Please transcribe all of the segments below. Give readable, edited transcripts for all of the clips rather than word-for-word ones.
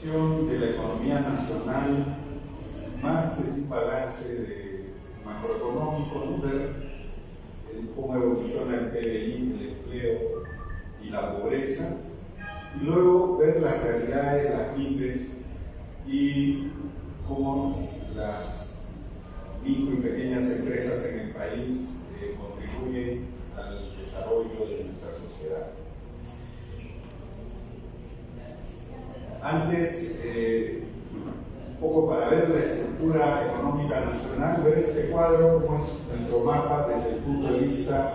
de la economía nacional, más de un balance macroeconómico, ¿no? Ver cómo evoluciona el PBI, el empleo y la pobreza, y luego ver la realidad de las MIPYMES y cómo las micro y pequeñas empresas en el país contribuyen al desarrollo de nuestra sociedad. Antes, un poco para ver la estructura económica nacional, ver este cuadro, como es nuestro mapa desde el punto de vista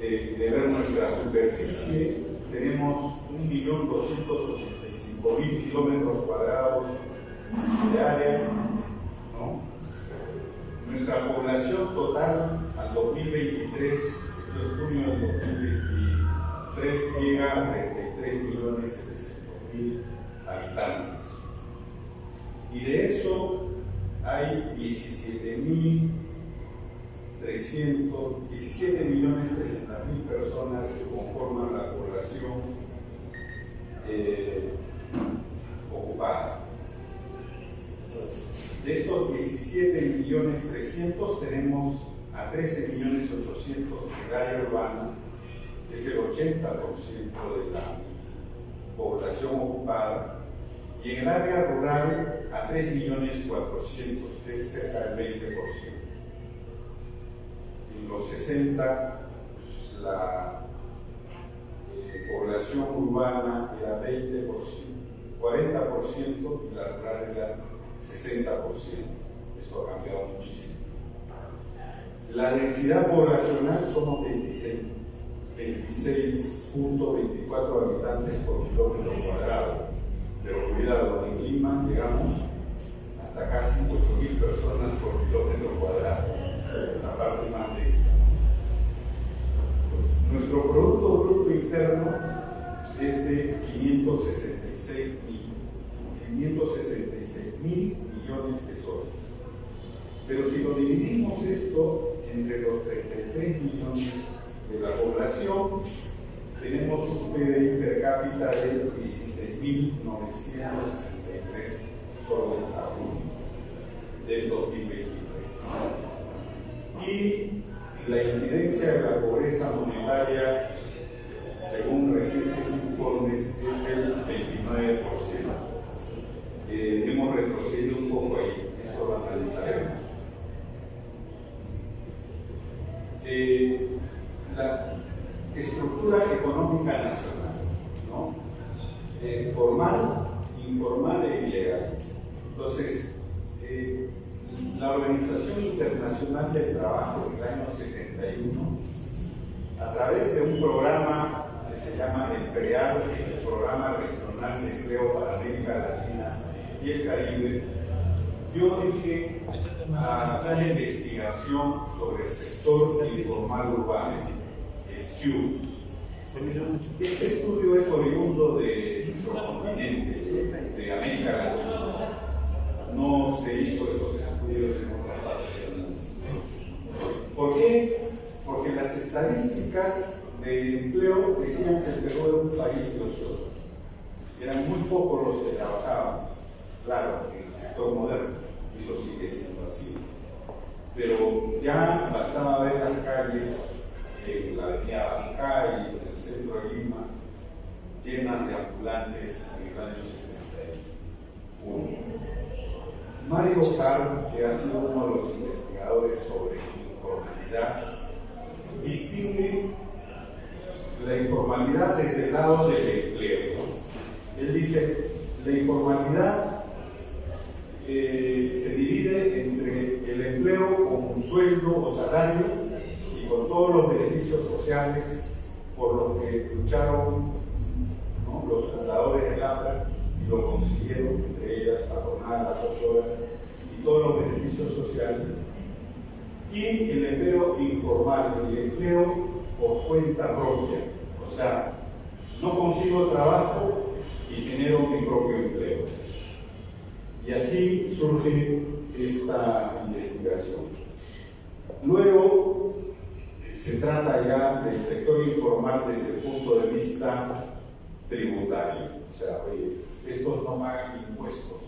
de ver nuestra superficie. Tenemos 1.285.000 kilómetros cuadrados de área, ¿no? Nuestra población total al 2023, esto es junio del 2023, llega a 33.700.000 habitantes. Y de eso hay 17.300.000 personas que conforman la población ocupada. De estos 17.300.000 tenemos a 13.800.000 en el área urbana, que es el 80% de la población ocupada, y en el área rural a 3.400.000, que es cerca del 20%. En los 60 la población urbana era 20%, 40% y la rural era 60%. Esto ha cambiado muchísimo. La densidad poblacional somos 26.24 habitantes por kilómetro cuadrado. Pero cuidado, en Lima llegamos hasta casi 8.000 personas por kilómetro cuadrado, la parte más densa. Nuestro Producto Bruto Interno es de 566 mil millones de soles. Pero si lo dividimos esto entre los 33 millones de la población, tenemos un PBI per cápita de 16.963 soles a junio del 2023. Y la incidencia de la pobreza monetaria, según recientes informes, es del 29%. Hemos retrocedido un poco ahí, eso lo analizaremos. La estructura económica nacional, ¿no? Formal, informal e ilegal. Entonces, la Organización Internacional del Trabajo en el año 71, a través de un programa que se llama el PREAL, el Programa Regional de Empleo para América Latina y el Caribe, dio origen a una investigación sobre el sector informal urbano, el SIU. Este estudio es oriundo de nuestro continente, de América Latina. No se hizo esos estudios en otras partes del mundo. ¿Por qué? Porque las estadísticas de empleo decían que el Perú era un país de ociosos. Eran muy pocos los que trabajaban, claro, en el sector moderno, y lo sigue siendo así. Pero ya bastaba ver las calles, la avenida Bancay, en el centro de Lima, llenas de ambulantes en el año 71. Mario Carr, que ha sido uno de los investigadores sobre informalidad, distingue la informalidad desde el lado del empleo. Él dice, la informalidad se divide entre el empleo con un sueldo o salario y con todos los beneficios sociales por los que lucharon, ¿no?, los fundadores del APRA y lo consiguieron, entre ellas la jornada de las 8 horas y todos los beneficios sociales, y el empleo informal, el empleo por cuenta propia, o sea, no consigo trabajo y genero mi propio empleo. Y así surge esta investigación. Luego se trata ya del sector informal desde el punto de vista tributario. O sea, oye, estos no pagan impuestos.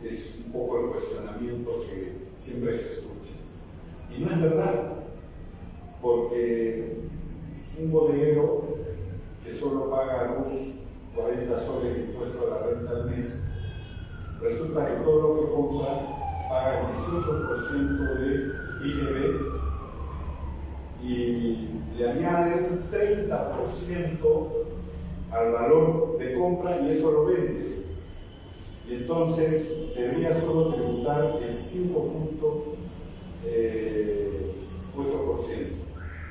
Es un poco el cuestionamiento que siempre se escucha. Y no es verdad, porque un bodeguero que solo paga a RUS 40 soles de impuesto a la renta al mes, resulta que todo lo que compra paga el 18% de IGB y le añaden un 30% al valor de compra y eso lo vende. Y entonces debería solo tributar el 5.8%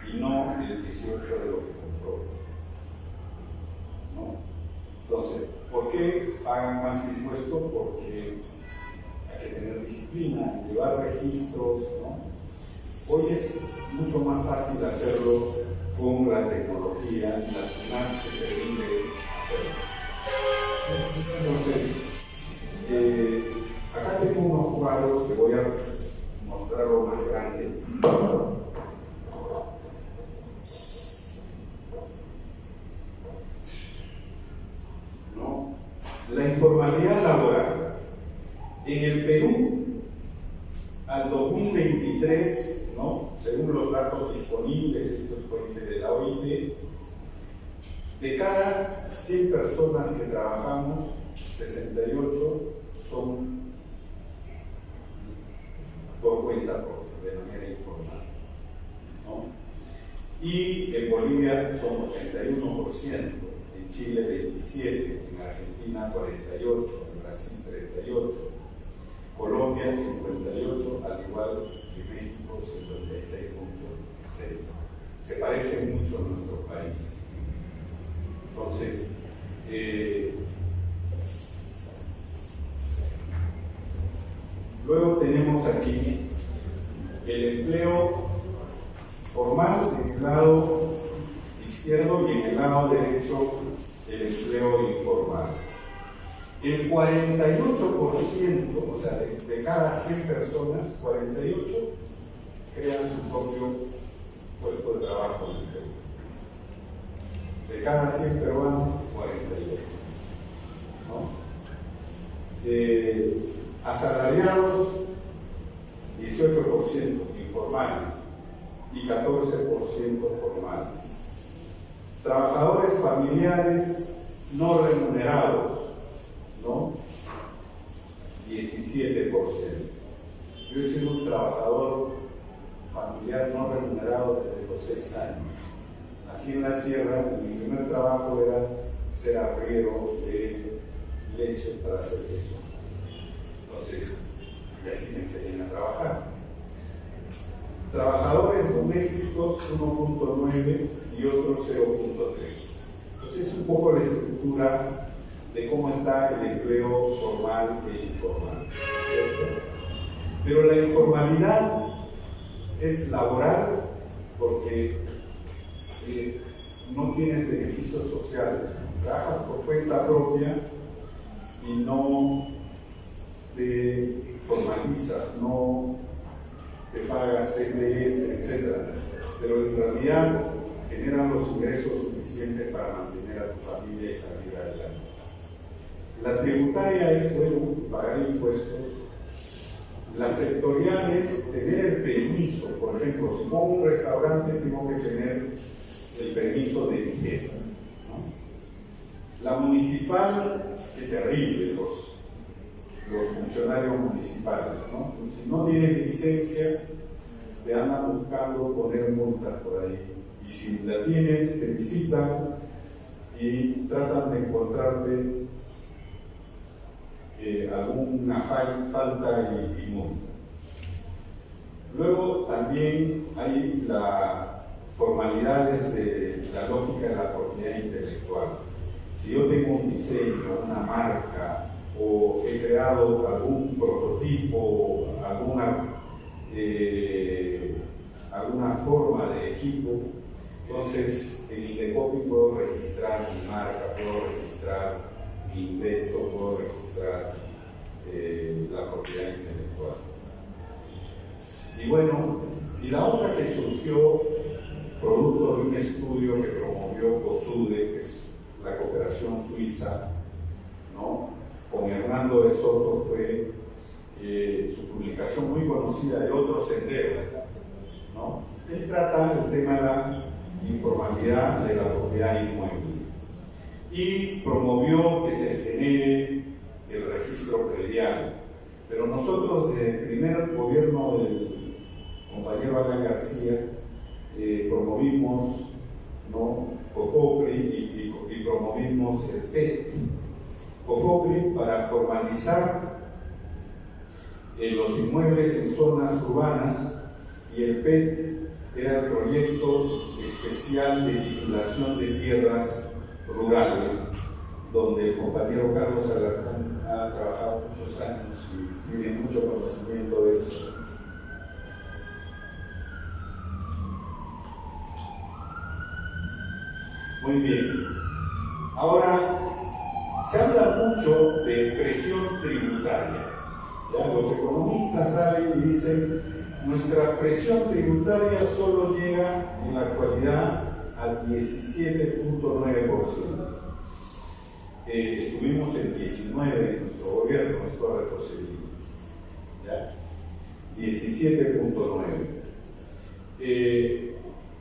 y no el 18% de lo que compró, ¿no? Entonces, ¿por qué pagan más impuestos? Porque hay que tener disciplina, llevar registros, ¿no? Hoy es mucho más fácil hacerlo con la tecnología y la finanzas que permite hacerlo. Entonces, acá tengo unos cuadros que voy a mostrarlo más grande. ¿No? La informalidad laboral. En el Perú, al 2023, ¿no? Según los datos disponibles, esto es fuente de la OIT, de cada 100 personas que trabajamos, 68 son por cuenta propia, de manera informal, ¿no? Y en Bolivia son 81%, en Chile 27%, en Argentina 48%, en Brasil 38%, Colombia 58%, al igual que México 56.6%. Se parece mucho a nuestro país. Entonces, luego tenemos aquí el empleo formal en el lado izquierdo y en el lado derecho el empleo informal. El 48%, o sea, de cada 100 personas, 48 crean su propio puesto de trabajo en el Perú. De cada 100 peruanos, 48. ¿No? Asalariados, 18% informales y 14% formales. Trabajadores familiares no remunerados, ¿no? 17%. Yo he sido un trabajador familiar no remunerado desde los 6 años. Nací en la sierra y mi primer trabajo era ser arriero de leche para hacer queso. Entonces, y así me enseñan a trabajar. Trabajadores domésticos 1.9 y otros 0.3. Entonces es un poco la estructura de cómo está el empleo formal e informal, ¿cierto? Pero la informalidad es laboral porque no tienes beneficios sociales, trabajas por cuenta propia y no te formalizas, no te pagas CPS, etc. Pero en realidad generan los ingresos suficientes para mantener a tu familia y salir adelante. La tributaria es, bueno, pagar impuestos. La sectorial es tener el permiso. Por ejemplo, si pongo un restaurante, tengo que tener el permiso de limpieza, ¿no? La municipal, qué terrible, los funcionarios municipales, ¿no? Si no tienes licencia, te andan buscando poner multas por ahí. Y si la tienes, te visitan y tratan de encontrarte alguna falta y multa. Luego también hay las formalidades de la lógica de la propiedad intelectual. Si yo tengo un diseño, una marca, o he creado algún prototipo, alguna forma de equipo, entonces en Indecopi puedo registrar mi marca, puedo registrar mi invento, puedo registrar la propiedad intelectual. Y bueno, y la otra que surgió producto de un estudio que promovió COSUDE, que es la cooperación suiza, ¿no? Fernando de Soto fue su publicación muy conocida de Otro Sendero, ¿no? Él trata el tema de la informalidad de la propiedad inmueble y promovió que se genere el registro predial. Pero nosotros, desde el primer gobierno del compañero Alan García, promovimos, ¿no?, COFOPRI y promovimos el PET. COFOPRI para formalizar los inmuebles en zonas urbanas, y el PET era el proyecto especial de titulación de tierras rurales, donde el compañero Carlos Alarcón ha trabajado muchos años y tiene mucho conocimiento de eso. Muy bien. Ahora, se habla mucho de presión tributaria. ¿Ya? Los economistas salen y dicen: nuestra presión tributaria solo llega en la actualidad al 17.9%. Estuvimos en 19% en nuestro gobierno, esto ha retrocedido. ¿Ya? 17.9%.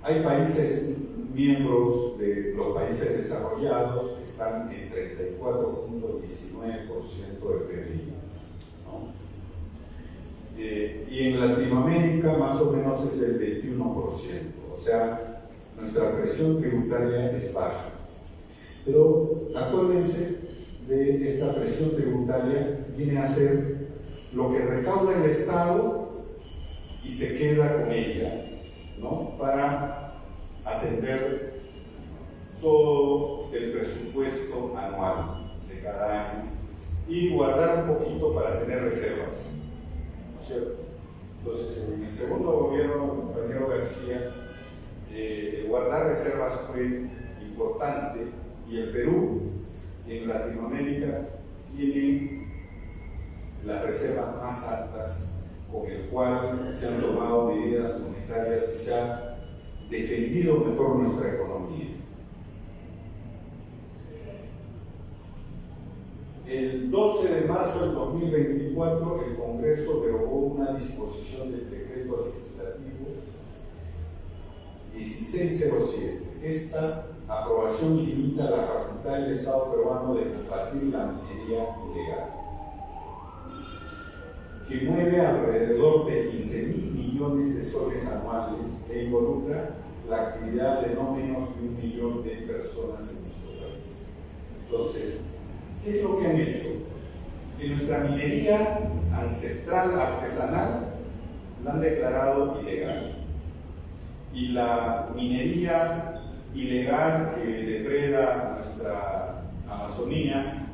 Hay países miembros de los países desarrollados que están en 34.19% de PIB, ¿no? Y en Latinoamérica más o menos es el 21%, o sea, nuestra presión tributaria es baja. Pero acuérdense de esta presión tributaria, viene a ser lo que recauda el Estado y se queda con ella, ¿no?, para atender todo el presupuesto anual de cada año y guardar un poquito para tener reservas, ¿no es cierto? Entonces, en el segundo gobierno del compañero García, guardar reservas fue importante, y el Perú en Latinoamérica tiene las reservas más altas, con el cual se han tomado medidas monetarias y se ha defendido mejor nuestra economía. El 12 de marzo del 2024, el Congreso derogó una disposición del decreto legislativo 1607. Esta aprobación limita la facultad del Estado peruano de combatir la minería ilegal, que mueve alrededor de 15.000 millones de soles anuales e involucra la actividad de no menos de 1 millón de personas en nuestro país. Entonces, ¿qué es lo que han hecho? Que nuestra minería ancestral artesanal la han declarado ilegal, y la minería ilegal que depreda nuestra Amazonía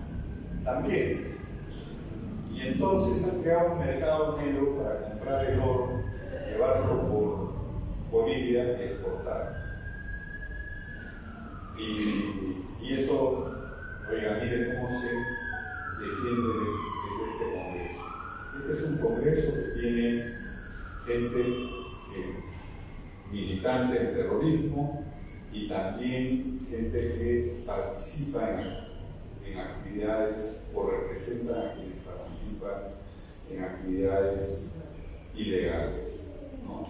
también. Y entonces han creado un mercado negro para comprar el oro, llevarlo por Bolivia y exportar. Y eso, oiga, miren cómo se defiende desde este Congreso. Este es un Congreso que tiene gente militante en terrorismo y también gente que participa en actividades o representa a quienes participan en actividades ilegales, ¿no?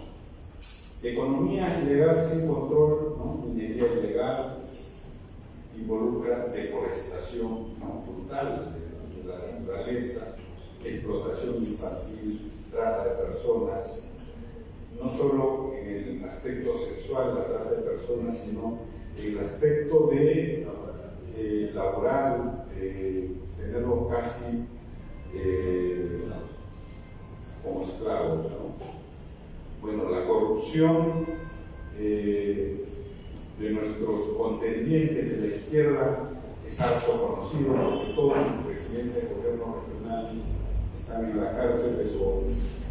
Economía ilegal sin control, ¿no? Minería ilegal involucra deforestación, ¿no?, brutal de la naturaleza, explotación infantil, trata de personas, no solo en el aspecto sexual, la trata de personas, sino en el aspecto de laboral, tenerlos casi como esclavos, ¿no? Bueno, la corrupción de nuestros contendientes de la izquierda es harto conocido, porque todos los presidentes de gobiernos regionales están en la cárcel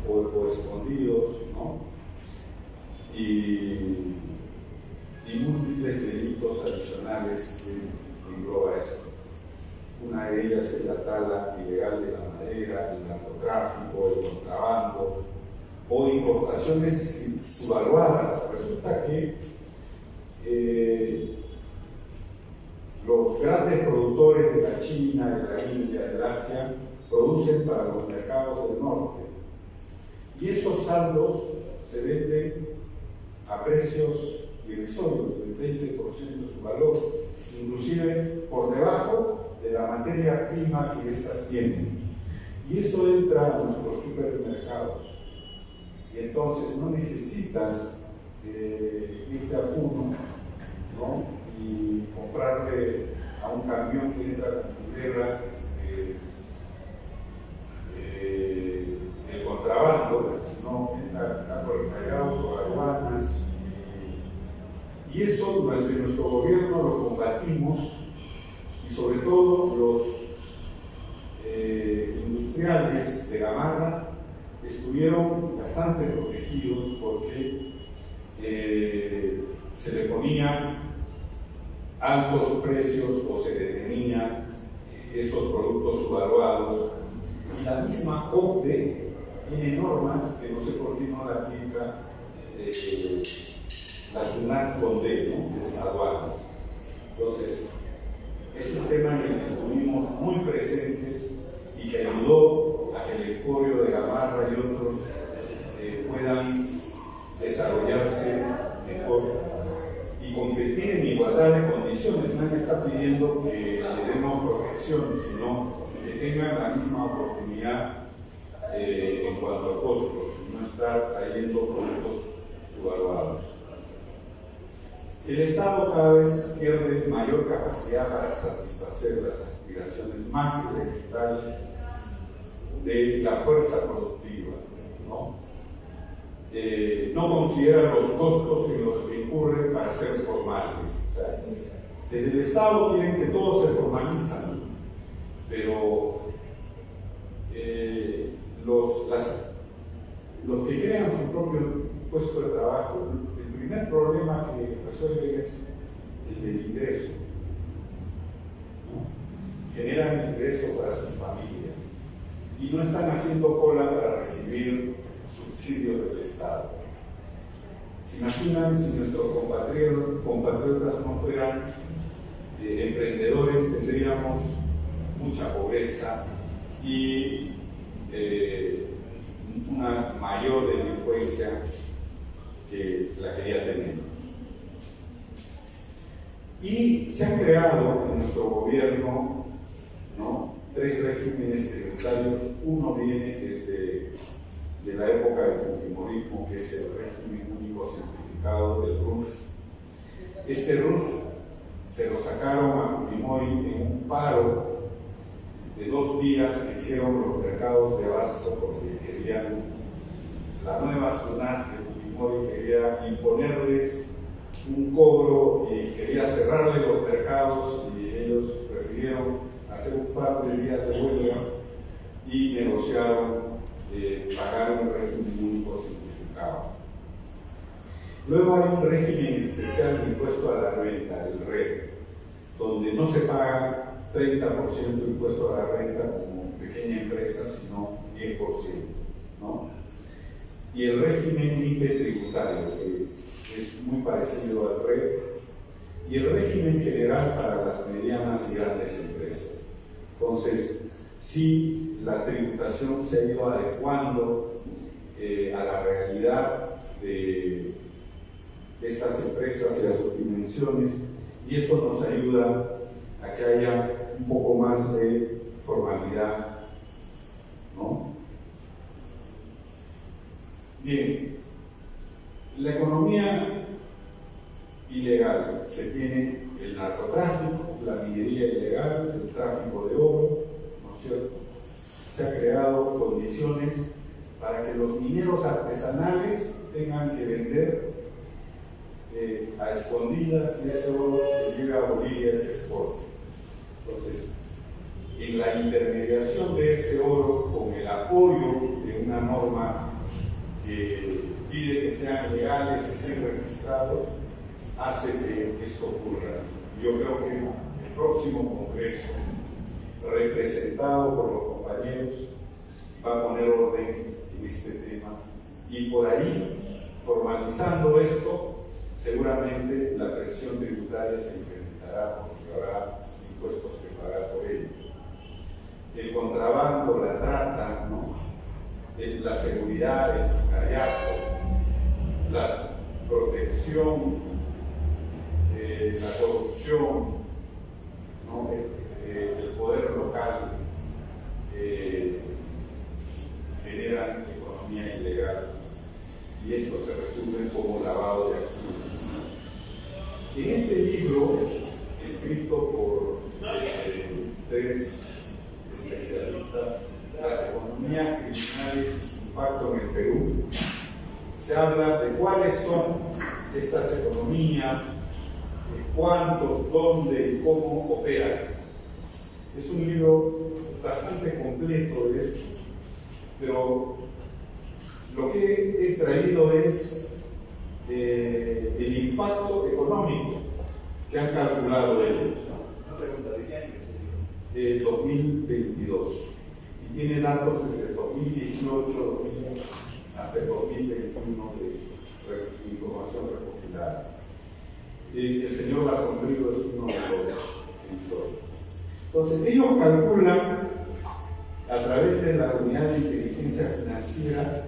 o escondidos, ¿no? Y múltiples delitos adicionales que engloba esto. Una de ellas es la tala ilegal de la madera, el narcotráfico, el contrabando o importaciones subvaluadas. Resulta que los grandes productores de la China, de la India, del Asia, producen para los mercados del norte. Y esos saldos se venden a precios irrisorios, del 20% de su valor, inclusive por debajo de la materia prima que estas tienen. Y eso entra a nuestros supermercados. Y entonces no necesitas irte a Puno, ¿no? Y comprarle a un camión que entra con tu guerra el contrabando, sino entra acolcallado por aduanas. Y eso durante nuestro gobierno lo combatimos, y sobre todo los industriales de Gamarra estuvieron bastante protegidos porque se le ponían altos precios o se detenían esos productos subvaluados. Y la misma OCDE tiene normas que no sé por qué no la aplica la SUNAT Condé, ¿no? De las aduanas. Entonces, es un tema en el que estuvimos muy presentes y que ayudó a que el emporio de Gamarra y otros puedan desarrollarse mejor y competir en igualdad de condiciones. Nadie está pidiendo que le demos protección, sino que tengan la misma oportunidad en cuanto a costos, y no estar trayendo productos subvaluados. El Estado cada vez pierde mayor capacidad para satisfacer las aspiraciones más elementales de la fuerza productiva, ¿no? No considera los costos en los que incurre para ser formales. O sea, desde el Estado quieren que todos se formalizan, pero los que crean su propio puesto de trabajo, el primer problema que resuelven es el del ingreso, ¿no? Generan ingreso para sus familias y no están haciendo cola para recibir subsidios del Estado. ¿Se imaginan si nuestros compatriotas no fueran emprendedores? Tendríamos mucha pobreza y una mayor delincuencia que la que ya tenemos. Y se han creado en nuestro gobierno, ¿no?, 3 regímenes tributarios. Uno viene desde la época del fujimorismo, que es el régimen único simplificado del RUS. Este RUS se lo sacaron a Fujimori en un paro de 2 días que hicieron los mercados de abasto, porque querían, la nueva SUNAT de Fujimori quería imponerles un cobro y quería cerrarle los mercados, y ellos prefirieron hacer un par de días de huelga y negociaron pagar un régimen único simplificado. Luego hay un régimen especial de impuesto a la renta, el RED, donde no se paga 30% de impuesto a la renta como pequeña empresa, sino 10%, ¿no? Y el régimen IPE tributario, que es muy parecido al RED, y el régimen general para las medianas y grandes empresas. Entonces, sí, la tributación se ha ido adecuando a la realidad de estas empresas y a sus dimensiones, y eso nos ayuda a que haya un poco más de formalidad, ¿no? Bien, la economía ilegal se tiene el narcotráfico, la minería ilegal, el tráfico de oro, ¿no es cierto? Se han creado condiciones para que los mineros artesanales tengan que vender a escondidas, y ese oro se lleve a Bolivia y se exporte. Entonces, en la intermediación de ese oro, con el apoyo de una norma que pide que sean legales y sean registrados, hace que esto ocurra. Yo creo que el próximo Congreso, representado por los compañeros, va a poner orden en este tema, y por ahí, formalizando esto, seguramente la presión tributaria se incrementará, porque habrá el contrabando, la trata, ¿no? La seguridad, el sicariato, la protección, la corrupción, ¿no? El poder local generan economía ilegal, y esto se resume como lavado de activos. En este libro, escrito por tres especialistas, las economías criminales y su impacto en el Perú, se habla de cuáles son estas economías, cuántos, dónde y cómo operan. Es un libro bastante completo, pero lo que he extraído es el impacto económico que han calculado ellos. Una pregunta, ¿de qué año es el libro? 2022. Y tiene datos desde 2018 hasta el 2021 de información recopilada. El señor Basombrigo es uno de los editores. Entonces, ellos calculan a través de la unidad de inteligencia financiera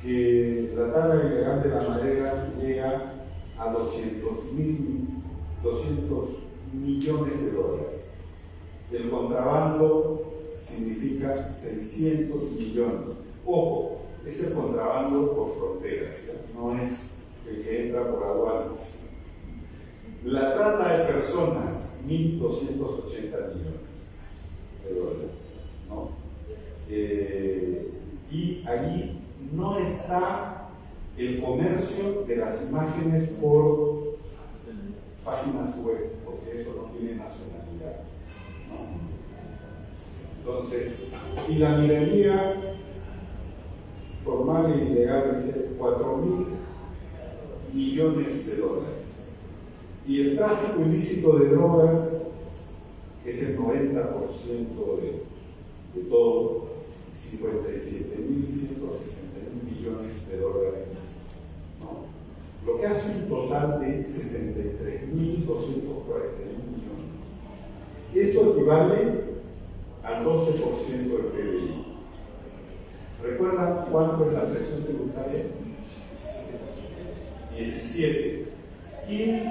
que la tala ilegal de la madera llega a 200 millones de dólares. El contrabando significa 600 millones. Ojo, es el contrabando por fronteras, ¿ya? No es el que entra por aduanas. La trata de personas, 1.280 millones de dólares, ¿no? Y allí no está el comercio de las imágenes por páginas web, porque eso no tiene nacionalidad, ¿no? Entonces, y la minería formal e ilegal dice 4.000 millones de dólares. Y el tráfico ilícito de drogas es el 90% de todo, 57.161 millones de dólares, ¿no? Lo que hace un total de 63.241 millones. Eso equivale al 12% del PBI. ¿Recuerdan cuánto es la presión tributaria? 17. Y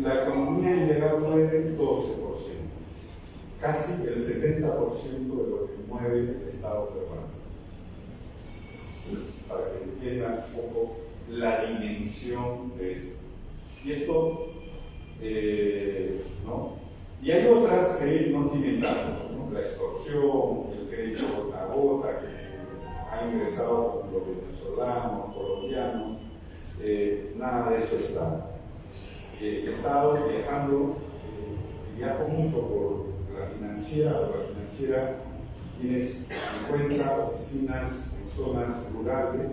la economía ilegal mueve 12%. Casi el 70% de lo que mueve el Estado peruano. Para que entiendan un poco la dimensión de esto. Y esto, ¿no? Y hay otras que no tienen datos, ¿no? La extorsión, el crédito gota a gota que ha ingresado con los venezolanos, colombianos, nada de eso está. He estado viajando, viajo mucho por la financiera tiene 50 oficinas en zonas rurales.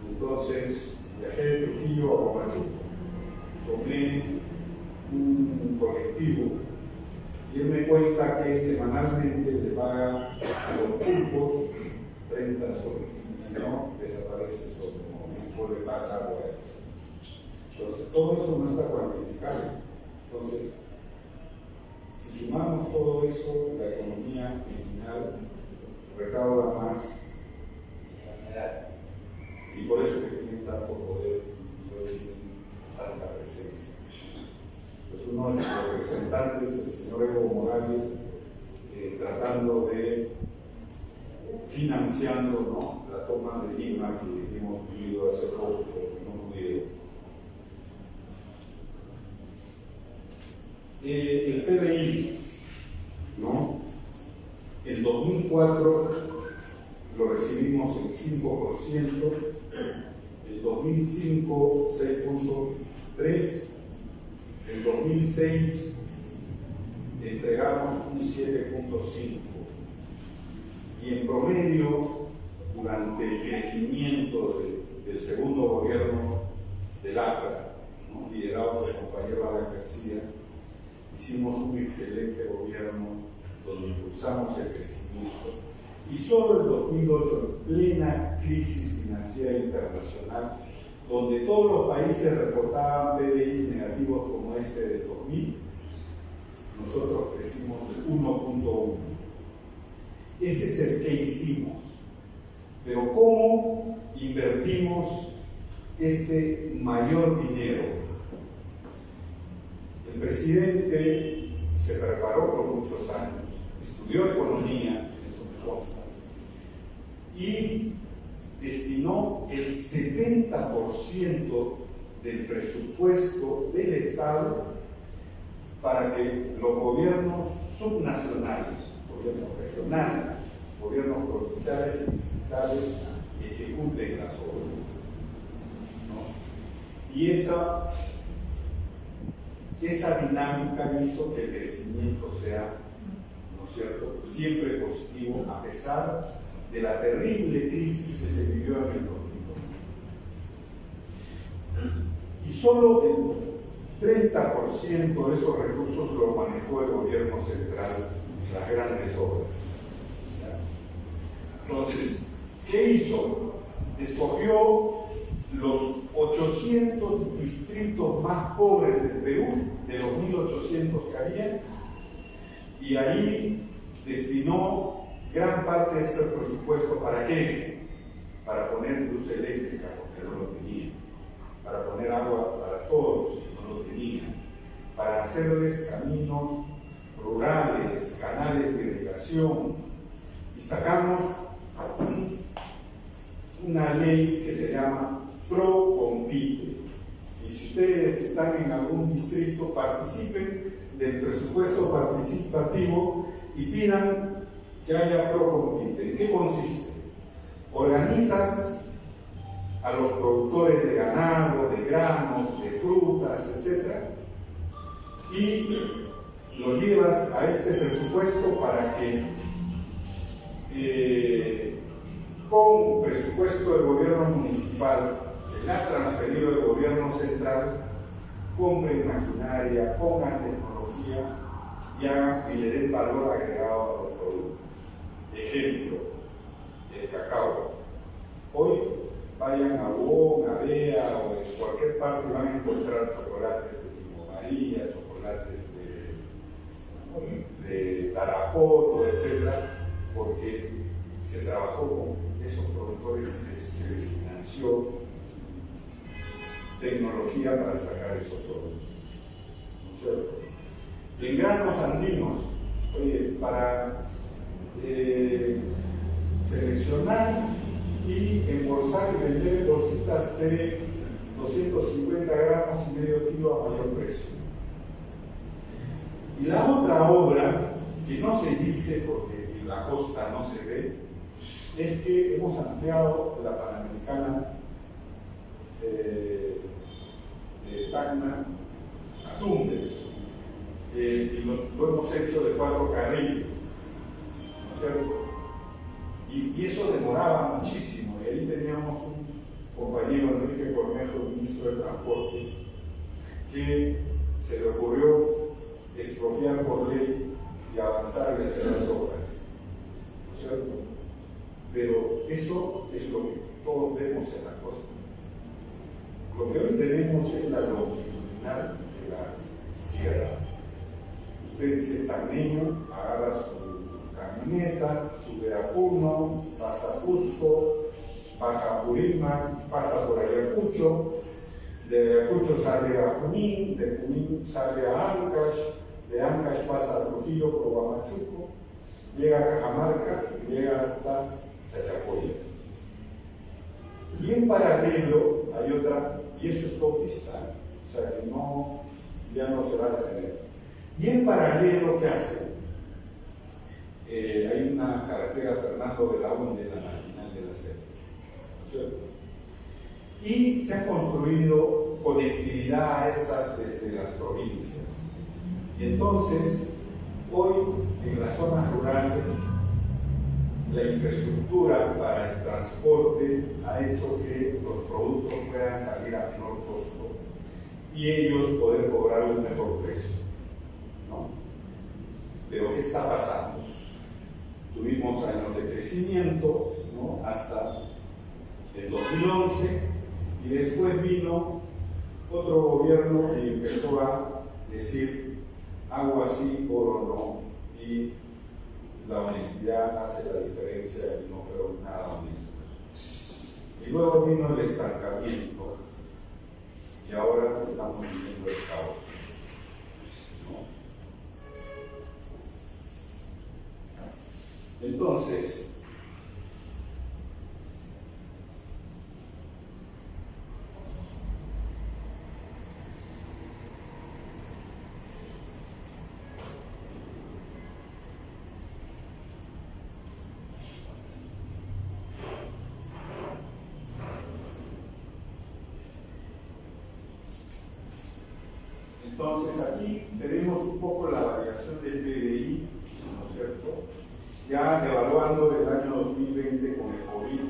Entonces viajé de Trujillo a Huamachuco, tomé un colectivo y él me cuenta que semanalmente le paga a los pulpos 30 soles, si no desaparece solo, no puede pasar por eso. Entonces todo eso no está cuantificado. Entonces, si sumamos todo eso, la economía criminal recauda más y por eso que tienen tanto poder y tienen tanta presencia. Pues uno de los representantes, el señor Evo Morales, tratando de financiando, ¿no?, la toma de Lima que hemos vivido hace poco, pero no pudieron. El PBI, ¿no? En 2004 lo recibimos en 5%, en 2005 6.3%, en 2006 entregamos un 7.5%, y en promedio durante el crecimiento del segundo gobierno del APRA, ¿no?, liderado por el compañero Alan García, hicimos un excelente gobierno donde impulsamos el crecimiento, y solo en 2008, en plena crisis financiera internacional, donde todos los países reportaban PBIs negativos como este del 2000, nosotros crecimos 1.1. Ese es el que hicimos. Pero ¿cómo invertimos este mayor dinero? El presidente se preparó por muchos años, estudió economía, eso me consta, y destinó el 70% del presupuesto del Estado para que los gobiernos subnacionales, gobiernos regionales, gobiernos provinciales y distritales ejecuten las obras, ¿no? Y esa dinámica hizo que el crecimiento sea, ¿no es cierto?, siempre positivo, a pesar de la terrible crisis que se vivió en el 2002. Y solo el 30% de esos recursos lo manejó el gobierno central en las grandes obras. Entonces, ¿qué hizo? Escogió los 800 distritos más pobres del Perú, de los 1.800 que había, y ahí destinó gran parte de este presupuesto. ¿Para qué? Para poner luz eléctrica, porque no lo tenía, para poner agua para todos, no lo tenía, para hacerles caminos rurales, canales de irrigación, y sacamos una ley que se llama ProCompite. Y si ustedes están en algún distrito, participen del presupuesto participativo y pidan que haya ProCompite. ¿En qué consiste? Organizas a los productores de ganado, de granos, de frutas, etc., y lo llevas a este presupuesto para que con presupuesto del gobierno municipal que le ha transferido el gobierno central, compren maquinaria, pongan tecnología y le den valor agregado a los productos. Ejemplo, el cacao. Hoy vayan a Wong, a Bea o en cualquier parte van a encontrar chocolates de Limo María, chocolates de Tarapoto, etc., porque se trabajó con esos productores y se les financió tecnología para sacar esos productos, ¿no es cierto? En granos andinos, oye, para seleccionar y embolsar y vender bolsitas de 250 gramos y medio kilo a mayor precio. Y la otra obra, que no se dice porque en la costa no se ve, es que hemos ampliado la Panamericana de Tacna a Tumbes, y lo hemos hecho de 4 carriles, ¿no es cierto? Y eso demoraba muchísimo, y ahí teníamos un compañero, Enrique Cornejo, ministro de Transportes, que se le ocurrió expropiar por ley y avanzar y hacer las obras, ¿no es cierto? Pero eso es lo que todos vemos en la costa. Lo que hoy tenemos es la longitudinal de la sierra. Usted, si es tan niño, agarra su camioneta, sube a Puno, pasa a Cusco, baja a Purímac, pasa por Ayacucho, de Ayacucho sale a Junín, de Junín sale a Ancash, de Ancash pasa a Trujillo por Huamachuco, llega a Cajamarca y llega hasta Chachapoyas. Y en paralelo hay otra, y eso es autopista, o sea que ya no se va a detener. Y en paralelo, ¿qué hacen? Hay una carretera Fernando de la Onde, la marginal de la selva, ¿no es cierto? Y se ha construido conectividad a estas desde las provincias. Y entonces, hoy en las zonas rurales, la infraestructura para el transporte ha hecho que los productos puedan salir a menor costo y ellos poder cobrar un mejor precio, ¿no? Pero ¿qué está pasando? Tuvimos años de crecimiento, ¿no?, hasta el 2011, y después vino otro gobierno y empezó a decir algo así, oro no, y la honestidad hace la diferencia y no fueron nada honestos. Y luego vino el estancamiento y ahora estamos viviendo el caos, ¿no? Entonces, aquí tenemos un poco la variación del PBI, ¿no es cierto? Ya evaluando el año 2020 con el COVID,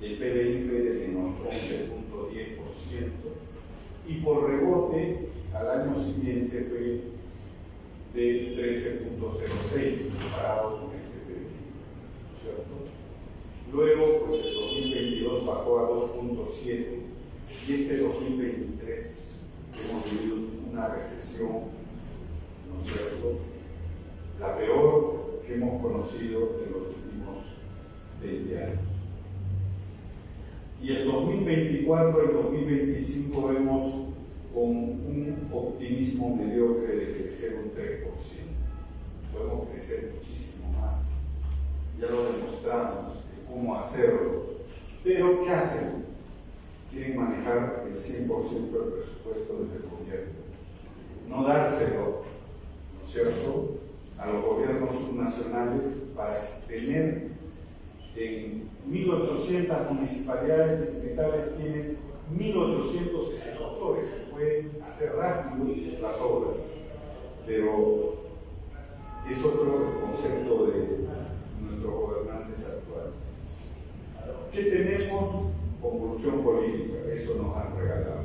el PBI fue de menos 11.10% y por rebote al año siguiente fue de 13.06 comparado con este PBI, ¿no es cierto? Luego, pues el 2022 bajó a 2.7 y este 2023 hemos vivido una recesión, ¿no es cierto?, la peor que hemos conocido en los últimos 20 años. Y el 2024 y el 2025 vemos con un optimismo mediocre de crecer un 3%. Podemos crecer muchísimo más. Ya lo demostramos de cómo hacerlo. Pero, ¿qué hacen? Quieren manejar el 100% del presupuesto del gobierno, no dárselo, ¿no es cierto?, a los gobiernos subnacionales para tener en 1.800 municipalidades distritales tienes 1.800 ejecutores que pueden hacer rápido las obras, pero es otro el concepto de nuestros gobernantes actuales. ¿Qué tenemos? Convulsión política, eso nos han regalado.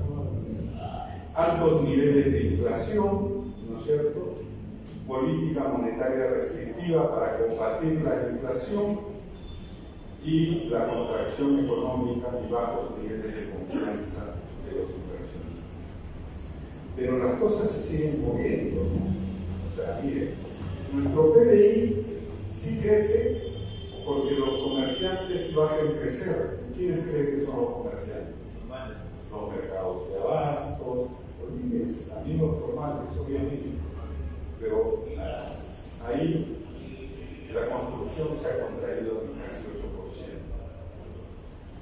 Altos niveles de inflación, ¿no es cierto? Política monetaria restrictiva para combatir la inflación y la contracción económica y bajos niveles de confianza de los inversionistas. Pero las cosas se siguen moviendo, ¿no? O sea, miren, nuestro PBI sí crece porque los comerciantes lo hacen crecer. ¿Quiénes creen que son los comerciantes? Los mercados de abastos, olvídense, también los formales, obviamente. Pero ahí la construcción se ha contraído en casi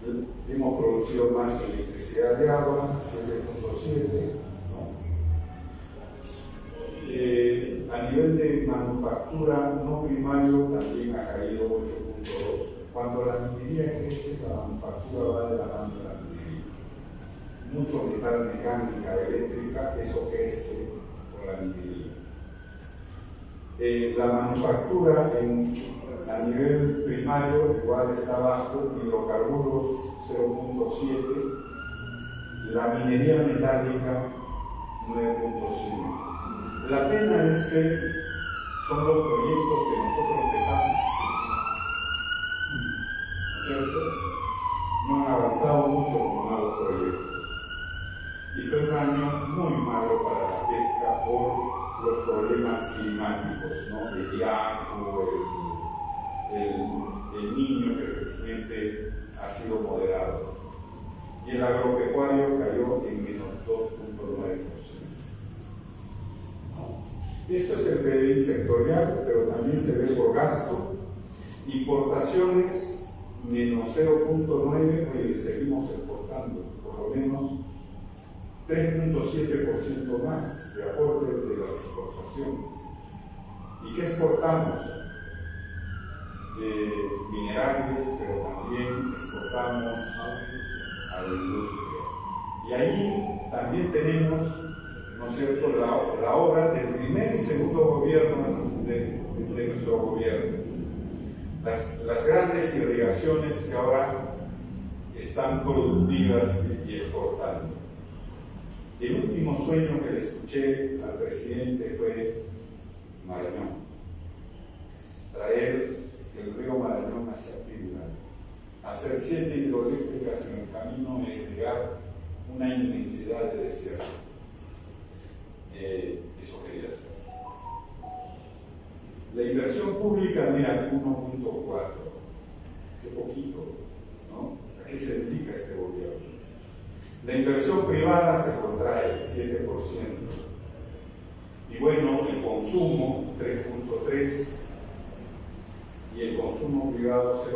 8%. Hemos producido más electricidad de agua, 7.7%, ¿no? A nivel de manufactura no primario también ha caído 8.2%. Cuando la minería crece, la manufactura va de la mano de la minería. Mucho metal mecánica, eléctrica, eso crece con la minería. La manufactura a nivel primario igual está bajo, hidrocarburos 0.7, la minería metálica 9.5. La pena es que son los proyectos que nosotros dejamos, ¿no es cierto? No han avanzado mucho con nuevos proyectos. Y fue un año muy malo para la pesca por los problemas climáticos, ¿no? El Yaku, el Niño, que felizmente ha sido moderado. Y el agropecuario cayó en menos 2.9%. Esto es el PBI sectorial, pero también se ve por gasto. Importaciones, menos 0.9%, seguimos exportando, por lo menos 3.7% más de aporte de las exportaciones. ¿Y qué exportamos? Minerales, pero también exportamos a la industria. Y ahí también tenemos, ¿no es cierto?, la obra del primer y segundo gobierno de nuestro gobierno. Las grandes irrigaciones que ahora están productivas y exportando. El último sueño que le escuché al presidente fue Marañón. Traer el río Marañón hacia Piura, hacer 7 hidroeléctricas en el camino y irrigar una inmensidad de desierto. Eso quería hacer. La inversión pública, mira, 1.4. Qué poquito, ¿no? ¿A qué se dedica este gobierno? La inversión privada se contrae 7%. Y bueno, el consumo 3.3% y el consumo privado 0.1%.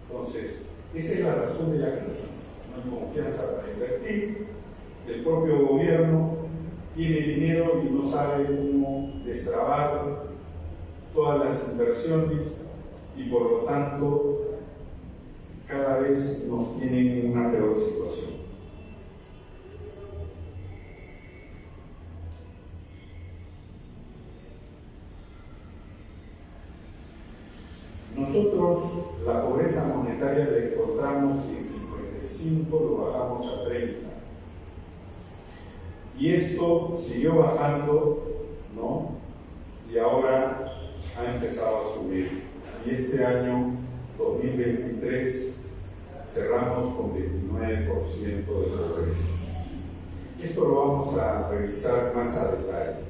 Entonces, esa es la razón de la crisis. No hay confianza para invertir, el propio gobierno tiene dinero y no sabe cómo destrabar todas las inversiones y por lo tanto cada vez nos tienen en una peor situación. Nosotros la pobreza monetaria la encontramos en 55, lo bajamos a 30. Y esto siguió bajando, ¿no? Y ahora ha empezado a subir. Y este año 2023 cerramos con 29% de pobreza. Esto lo vamos a revisar más a detalle.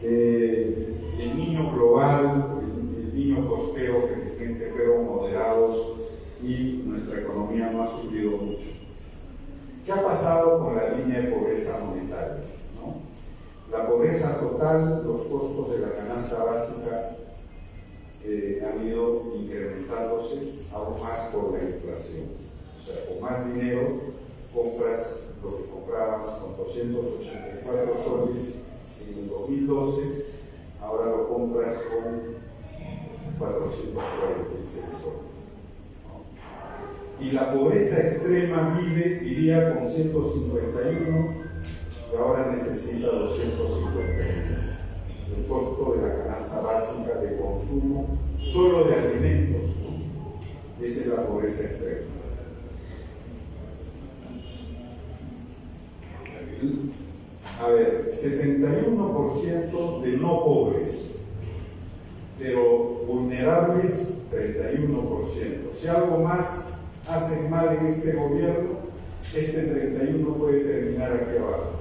El niño global, el niño costero, felizmente fueron moderados y nuestra economía no ha subido mucho. ¿Qué ha pasado con la línea de pobreza monetaria? ¿No? La pobreza total, los costos de la canasta básica han ido incrementándose aún más por la inflación. O sea, con más dinero compras lo que comprabas con 284 soles en el 2012, ahora lo compras con 446 soles. Y la pobreza extrema vivía con 151 y ahora necesita 251. El costo de la canasta básica de consumo solo de alimentos, ¿no? Esa es la pobreza extrema. A ver, 71% de no pobres, pero vulnerables 31%. Si algo más hacen mal en este gobierno, este 31 puede terminar aquí abajo.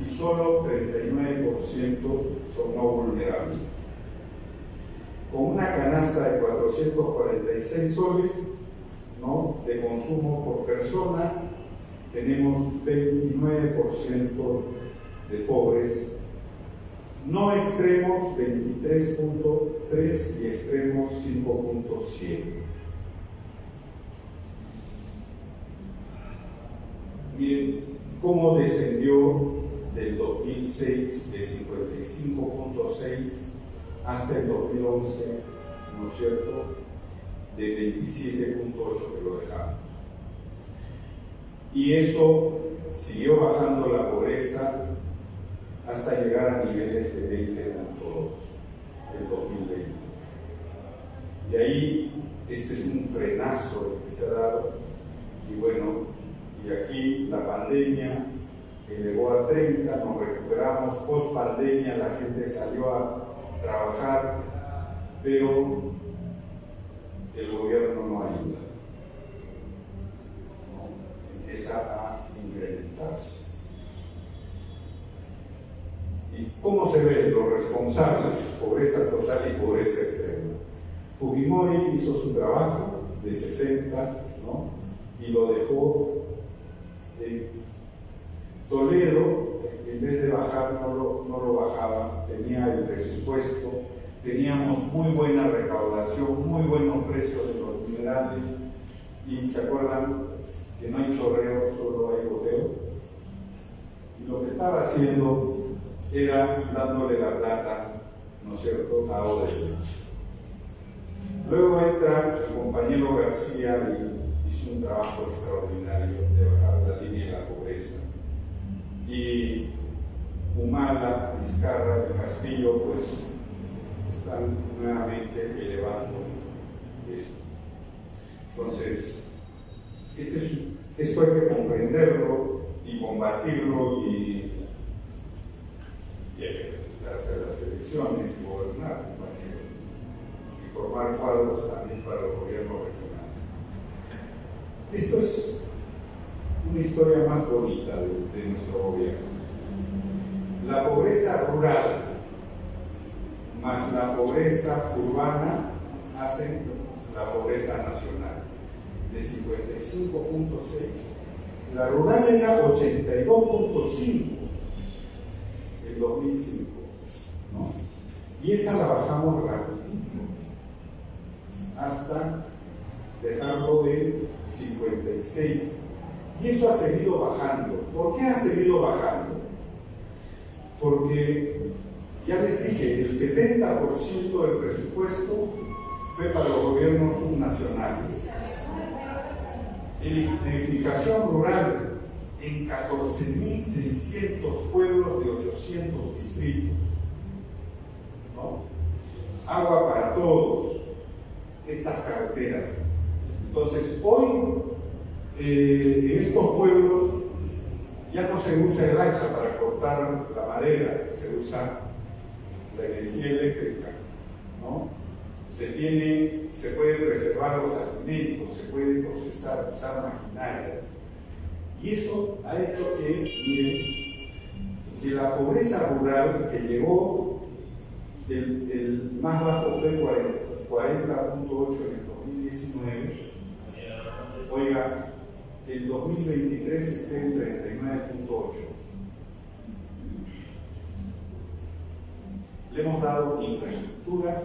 Y solo 39% son no vulnerables. Con una canasta de 446 soles, ¿no?, de consumo por persona, tenemos 29% de pobres, no extremos 23.3 y extremos 5.7. Miren cómo descendió del 2006 de 55.6 hasta el 2011, ¿no es cierto?, de 27.8 que lo dejamos. Y eso siguió bajando la pobreza hasta llegar a niveles de 20.2 del 2020. Y ahí este es un frenazo que se ha dado, y bueno, y aquí la pandemia elevó a 30, nos recuperamos, post pandemia la gente salió a trabajar, pero el gobierno no ayuda, ¿no? Empieza a incrementarse. ¿Y cómo se ven los responsables? Pobreza total y pobreza extrema. Fujimori hizo su trabajo de 60, ¿no?, y lo dejó. Toledo, en vez de bajar, no lo bajaba, tenía el presupuesto, teníamos muy buena recaudación, muy buenos precios de los minerales, y se acuerdan que no hay chorreo, solo hay goteo. Y lo que estaba haciendo era dándole la plata, ¿no es cierto?, a Odebrecht. Luego entra el compañero García y hizo un trabajo extraordinario de bajar la línea de la pobreza. Y Humala, Vizcarra y Castillo, pues, están nuevamente elevando esto. Entonces, esto hay que comprenderlo y combatirlo, y hay que presentarse a las elecciones y gobernar, y formar cuadros también para el gobierno regional. Esto es una historia más bonita de nuestro gobierno. La pobreza rural, más la pobreza urbana hacen la pobreza nacional. De 55.6, la rural era 82.5 en 2005, ¿no? Y esa la bajamos rapidito hasta dejarlo de 56. Y eso ha seguido bajando. ¿Por qué ha seguido bajando? Porque, ya les dije, el 70% del presupuesto fue para los gobiernos subnacionales. Electrificación rural en 14.600 pueblos de 800 distritos, ¿no? Agua para todos, estas carreteras. Entonces, hoy en estos pueblos ya no se usa el hacha para cortar la madera, se usa la energía eléctrica, ¿no? Se pueden preservar los alimentos, se puede procesar, usar maquinarias. Y eso ha hecho que, miren, que la pobreza rural que llegó, el más bajo fue 40.8 en el 2019, oiga, el 2023 esté en 39.8. Le hemos dado infraestructura,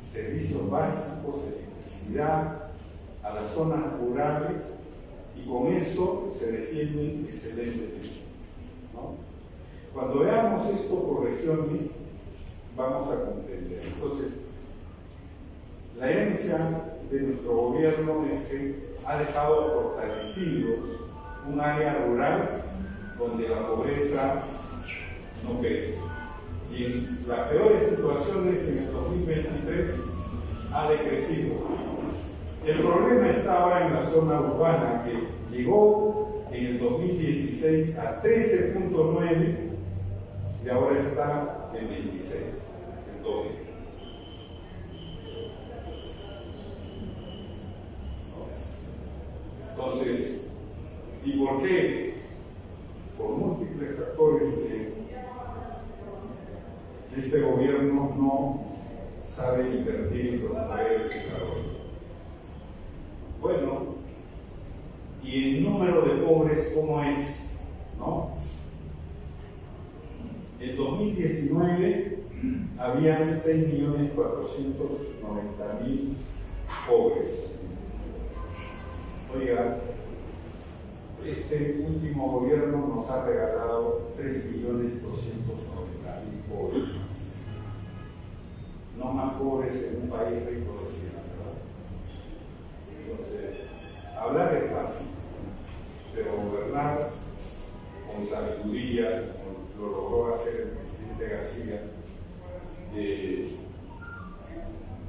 servicios básicos, electricidad a las zonas rurales y con eso se defienden excelentemente, ¿no? Cuando veamos esto por regiones, vamos a comprender. Entonces, la herencia de nuestro gobierno es que ha dejado fortalecido un área rural donde la pobreza no crece. Y en las peores situaciones en el 2023 ha decrecido. El problema está ahora en la zona urbana, que llegó en el 2016 a 13.9 y ahora está en 26, el doble. Entonces, ¿y por qué? Por múltiples factores que este gobierno no sabe invertir en promover el desarrollo. Bueno, y el número de pobres, ¿cómo es? ¿No? En 2019 habían 6.490.000 pobres. Oiga, este último gobierno nos ha regalado 3.290.000 pobres más. No más pobres en un país rico, decía, ¿verdad? Entonces, hablar es fácil, pero gobernar con sabiduría, como lo logró hacer el presidente García, es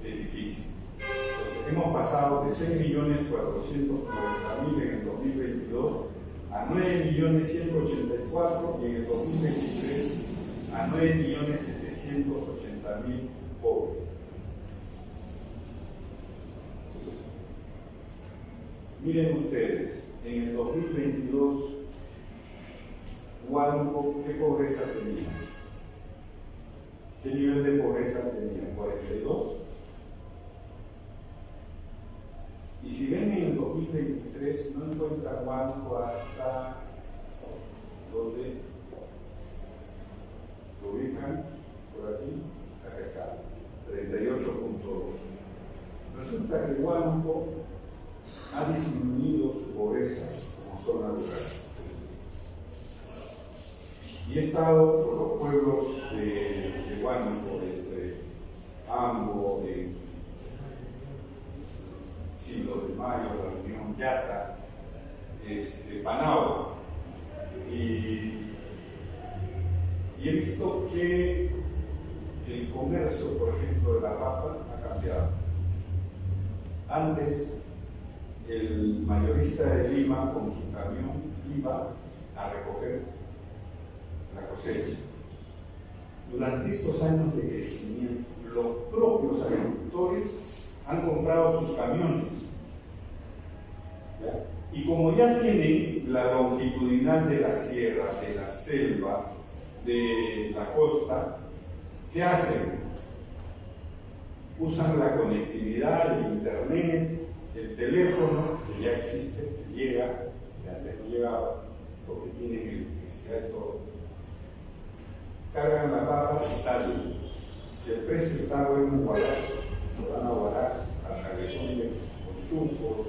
difícil. Entonces, hemos pasado de 6.490.000 en el 2022 a 9.184.000 y en el 2023 a 9.780.000 pobres. Miren ustedes, en el 2022, Huánuco, ¿qué pobreza tenía? ¿Qué nivel de pobreza tenía? 42. Y si ven en el 2023, no encuentran Huánuco hasta donde lo ubican, por aquí, acá está, 38.2. Resulta que Huánuco ha disminuido su pobreza como zona rural. Y he estado por los pueblos de Huánuco, de Ambo, de Cinto de Mayo, la Unión Yata, Panao, y he visto que el comercio, por ejemplo, de la papa ha cambiado. Antes, el mayorista de Lima con su camión iba a recoger la cosecha. Durante estos años de crecimiento, los propios agricultores han comprado sus camiones. ¿Ya? Y como ya tienen la longitudinal de la sierra, de la selva, de la costa, ¿qué hacen? usan la conectividad, el internet, el teléfono, que ya existe, que llega, que antes no llegaba, porque tienen electricidad y todo. Cargan la papa y salen. Si el precio está bueno en Huaraz, se van a Huaraz, a Calderón, con Chuncos,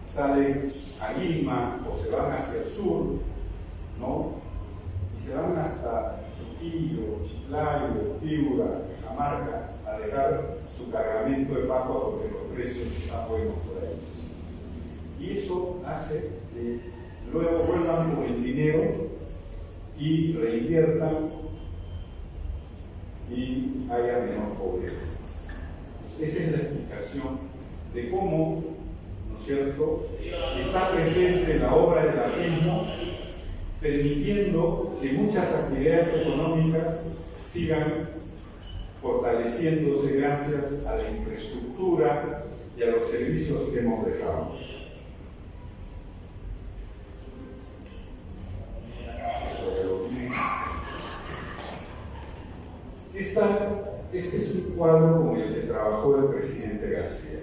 salen a Lima o se van hacia el sur, ¿no? Y se van hasta Trujillo, Chiclayo, Piura, Cajamarca, a dejar su cargamento de papa porque los precios están buenos por ahí. Y eso hace que luego vuelvan con el dinero y reinviertan y haya menor pobreza. Pues esa es la explicación de cómo, ¿no es cierto?, está presente la obra del arriismo, permitiendo que muchas actividades económicas sigan fortaleciéndose gracias a la infraestructura y a los servicios que hemos dejado. Este es un cuadro con el que trabajó el presidente García.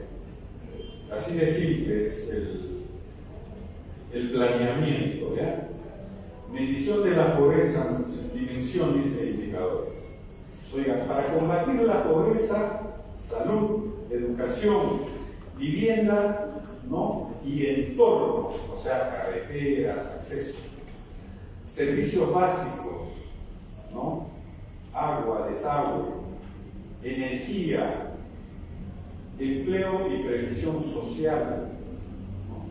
Así de simple es el planeamiento, ¿ya? Medición de la pobreza, dimensiones e indicadores. Oiga, para combatir la pobreza, salud, educación, vivienda, ¿no?, y entorno, o sea, carreteras, acceso, servicios básicos, ¿no?, agua, desagüe, energía, empleo y previsión social, ¿no?,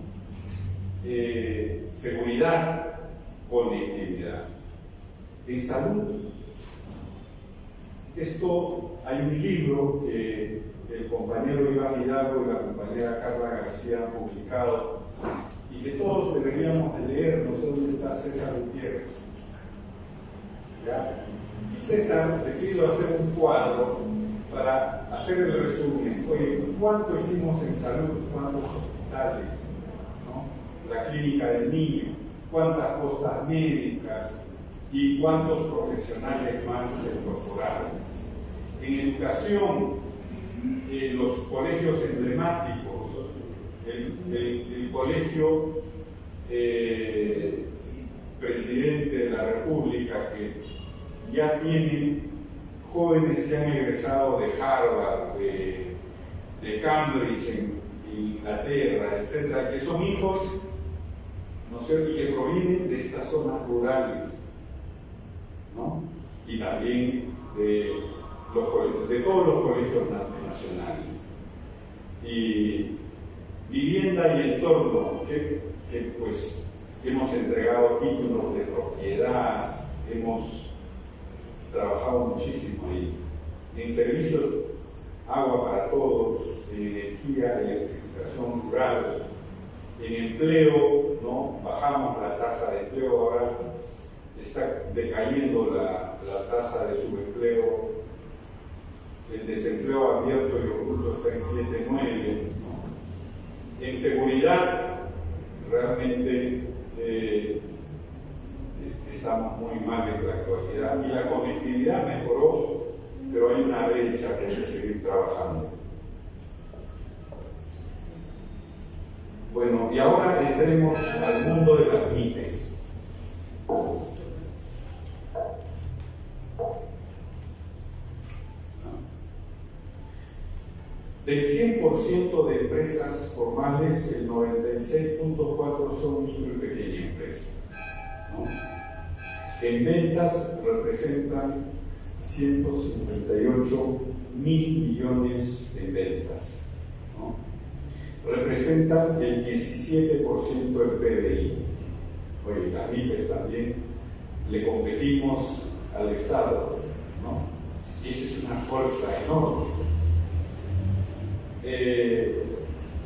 seguridad, conectividad. En salud, hay un libro que el compañero Iván Hidalgo y la compañera Carla García han publicado y que todos deberíamos de leer. No sé dónde está César Gutiérrez, ¿ya? Y César, le pido hacer un cuadro para hacer el resumen. Oye, ¿cuánto hicimos en salud? ¿Cuántos hospitales? ¿No? La clínica del niño, ¿cuántas postas médicas? ¿Y cuántos profesionales más se incorporaron? En educación, los colegios emblemáticos, el colegio presidente de la República, que ya tienen jóvenes que han egresado de Harvard, de Cambridge en Inglaterra, etcétera, que son hijos, ¿no es cierto?, y que provienen de estas zonas rurales, ¿no? Y también de todos los colegios nacionales. Y vivienda y entorno, que pues hemos entregado títulos de propiedad, hemos trabajado muchísimo ahí. En servicios, agua para todos, energía, electrificación rural, en empleo, ¿no?, bajamos la tasa de empleo, ahora está decayendo la tasa de subempleo, el desempleo abierto y oculto está en 7,9, ¿no? En seguridad, realmente estamos muy mal en la actualidad, y la conectividad mejoró, pero hay una brecha que hay que seguir trabajando. Bueno, y ahora entremos al mundo de las MIPES. Del 100% de empresas formales, el 96.4% son micro y pequeña empresa, ¿no? En ventas representan 158.000 millones en ventas, ¿no? Representan el 17% del PBI. Oye, las MIPES también le competimos al Estado, ¿no? Y esa es una fuerza enorme.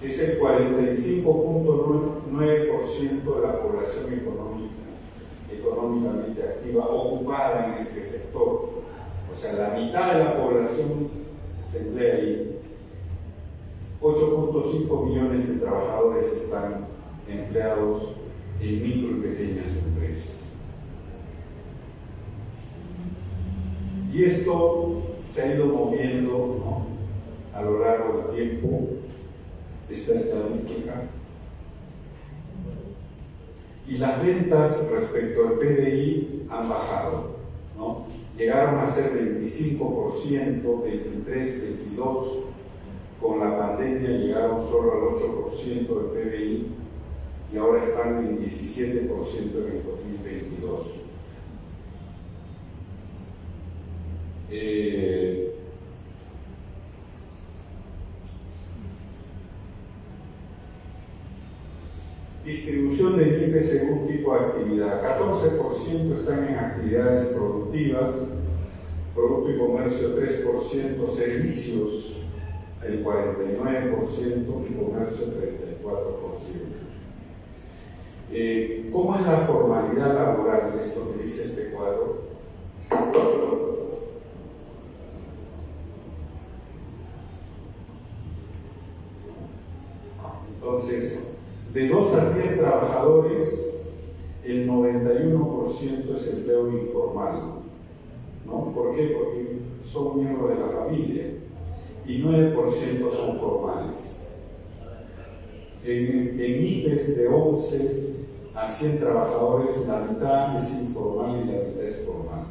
Es el 45.9% de la población económicamente activa ocupada en este sector. O sea, la mitad de la población se emplea ahí. 8.5 millones de trabajadores están empleados en micro y pequeñas empresas. Y esto se ha ido moviendo, ¿no?, tiempo esta estadística. Y las ventas respecto al PBI han bajado, ¿no? Llegaron a ser 25%, 23, 22, con la pandemia llegaron solo al 8% del PBI y ahora están en 17% en el 2022. Distribución del IPE según tipo de actividad. 14% están en actividades productivas, producto y comercio 3%, servicios el 49% y comercio 34%. ¿Cómo es la formalidad laboral? Esto que dice este cuadro. Entonces, de 2 a 10 trabajadores, el 91% es empleo informal, ¿no? ¿Por qué? Porque son miembros de la familia y 9% son formales. En IPES de 11 a 100 trabajadores, la mitad es informal y la mitad es formal.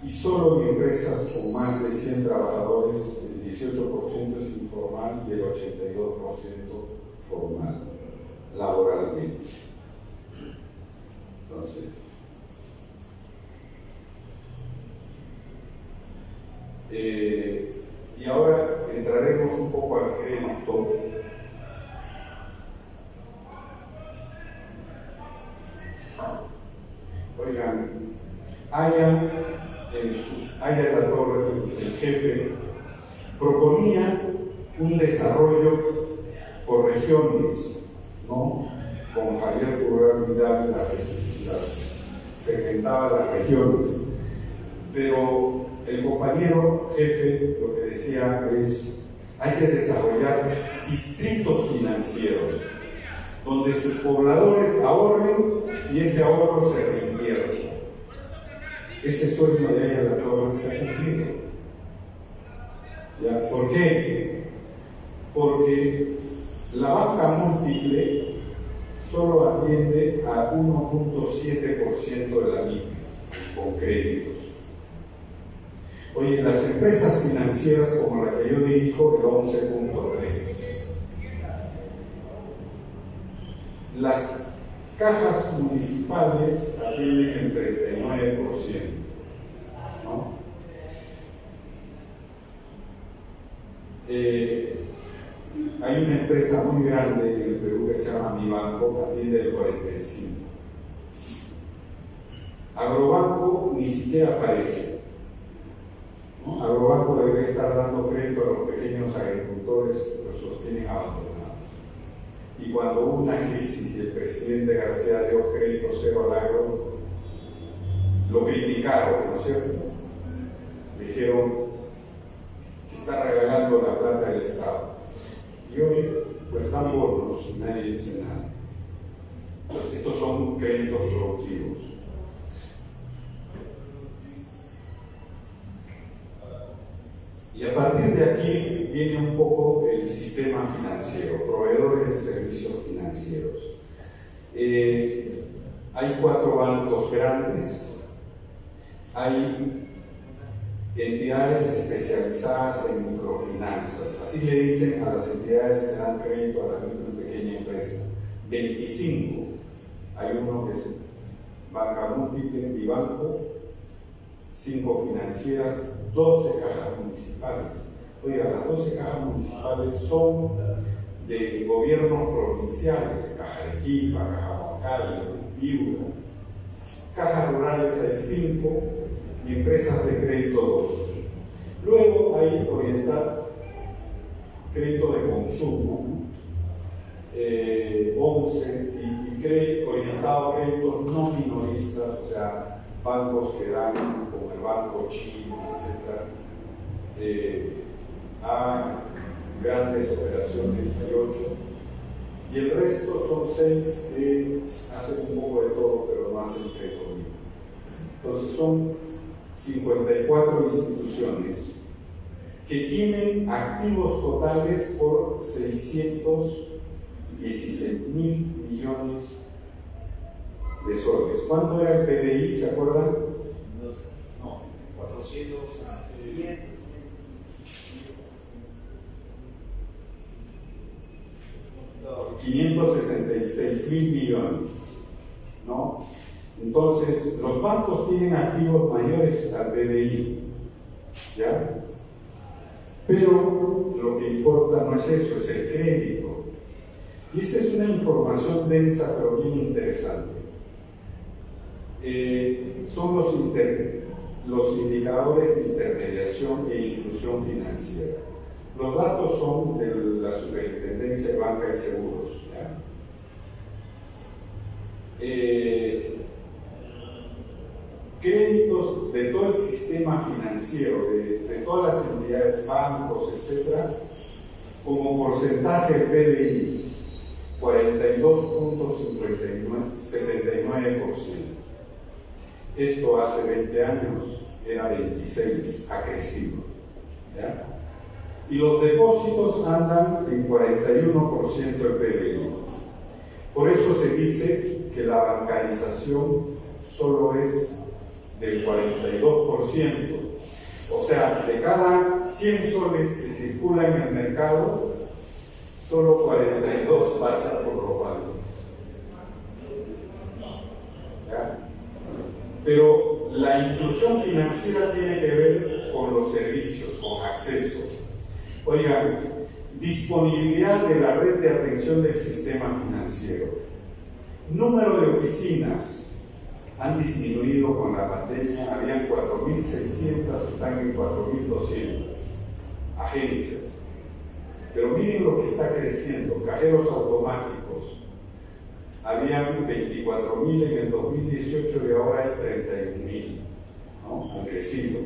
Y solo en empresas con más de 100 trabajadores, el 18% es informal y el 82% formal, laboralmente. Entonces, y ahora entraremos un poco al crédito. Oigan, Aya La Torre, el jefe, proponía un desarrollo por regiones, ¿no? Con Javier Purral Vidal segmentaba las regiones, pero el compañero jefe lo que decía es: hay que desarrollar distritos financieros donde sus pobladores ahorren y ese ahorro se reinvierte. Ese sueño de Aya La Torre se ha cumplido. ¿Ya? ¿Por qué? Porque la banca múltiple solo atiende a 1.7% de la MIP con créditos. Oye, las empresas financieras como la que yo dirijo, el 11.3%. Las cajas municipales atienden el 39%, ¿no? Hay una empresa muy grande en el Perú que se llama Mi Banco, atiende el 45%. Agrobanco ni siquiera aparece, ¿no? Agrobanco debería estar dando crédito a los pequeños agricultores, pues los tienen abandonados. Y cuando hubo una crisis y el presidente García dio crédito cero al agro, lo criticaron, ¿no es cierto? Dijeron que está regalando la plata del Estado. Y hoy, pues dan bonos y nadie dice nada. Entonces, estos son créditos productivos. Y a partir de aquí viene un poco el sistema financiero, proveedores de servicios financieros. Hay 4 bancos grandes, hay entidades especializadas en microfinanzas, así le dicen a las entidades que dan crédito a la micro y pequeña empresa. 25, hay uno que es banca múltiple, Bibanco, 5 financieras, 12 cajas municipales. Oiga, las 12 cajas municipales son de gobiernos provinciales, Caja Arequipa, Caja Huancayo, Piura. Cajas rurales hay 5 y empresas de crédito 2. Luego hay crédito de consumo, 11, y crédito orientado a créditos no minoristas, o sea, bancos que dan, como el Banco Chino, etc., a grandes operaciones, hay 8, y el resto son 6 que hacen un poco de todo, pero no hacen crédito. Entonces son 54 instituciones que tienen activos totales por 616 mil millones de soles. ¿Cuánto era el PBI? ¿Se acuerdan? No, 400. 566 mil millones, ¿no? Entonces, los bancos tienen activos mayores al PBI, ¿ya? Pero lo que importa no es eso, es el crédito. Y esta es una información densa, pero bien interesante. Son los indicadores de intermediación e inclusión financiera. Los datos son de la Superintendencia de Banca y Seguros, ¿ya? Créditos de todo el sistema financiero, de todas las entidades, bancos, etcétera, como porcentaje del PBI, 42.79%. Esto hace 20 años era 26, ha crecido, ¿ya? Y los depósitos andan en 41% del PBI. Por eso se dice que la bancarización solo es del 42%. O sea, de cada 100 soles que circulan en el mercado, solo 42 pasan por los bancos. ¿Ya? Pero la inclusión financiera tiene que ver con los servicios, con acceso. Oigan, disponibilidad de la red de atención del sistema financiero. Número de oficinas han disminuido con la pandemia, habían 4.600, están en 4.200 agencias. Pero miren lo que está creciendo, cajeros automáticos. Habían 24.000 en el 2018 y ahora hay 31.000, ¿no? Han crecido.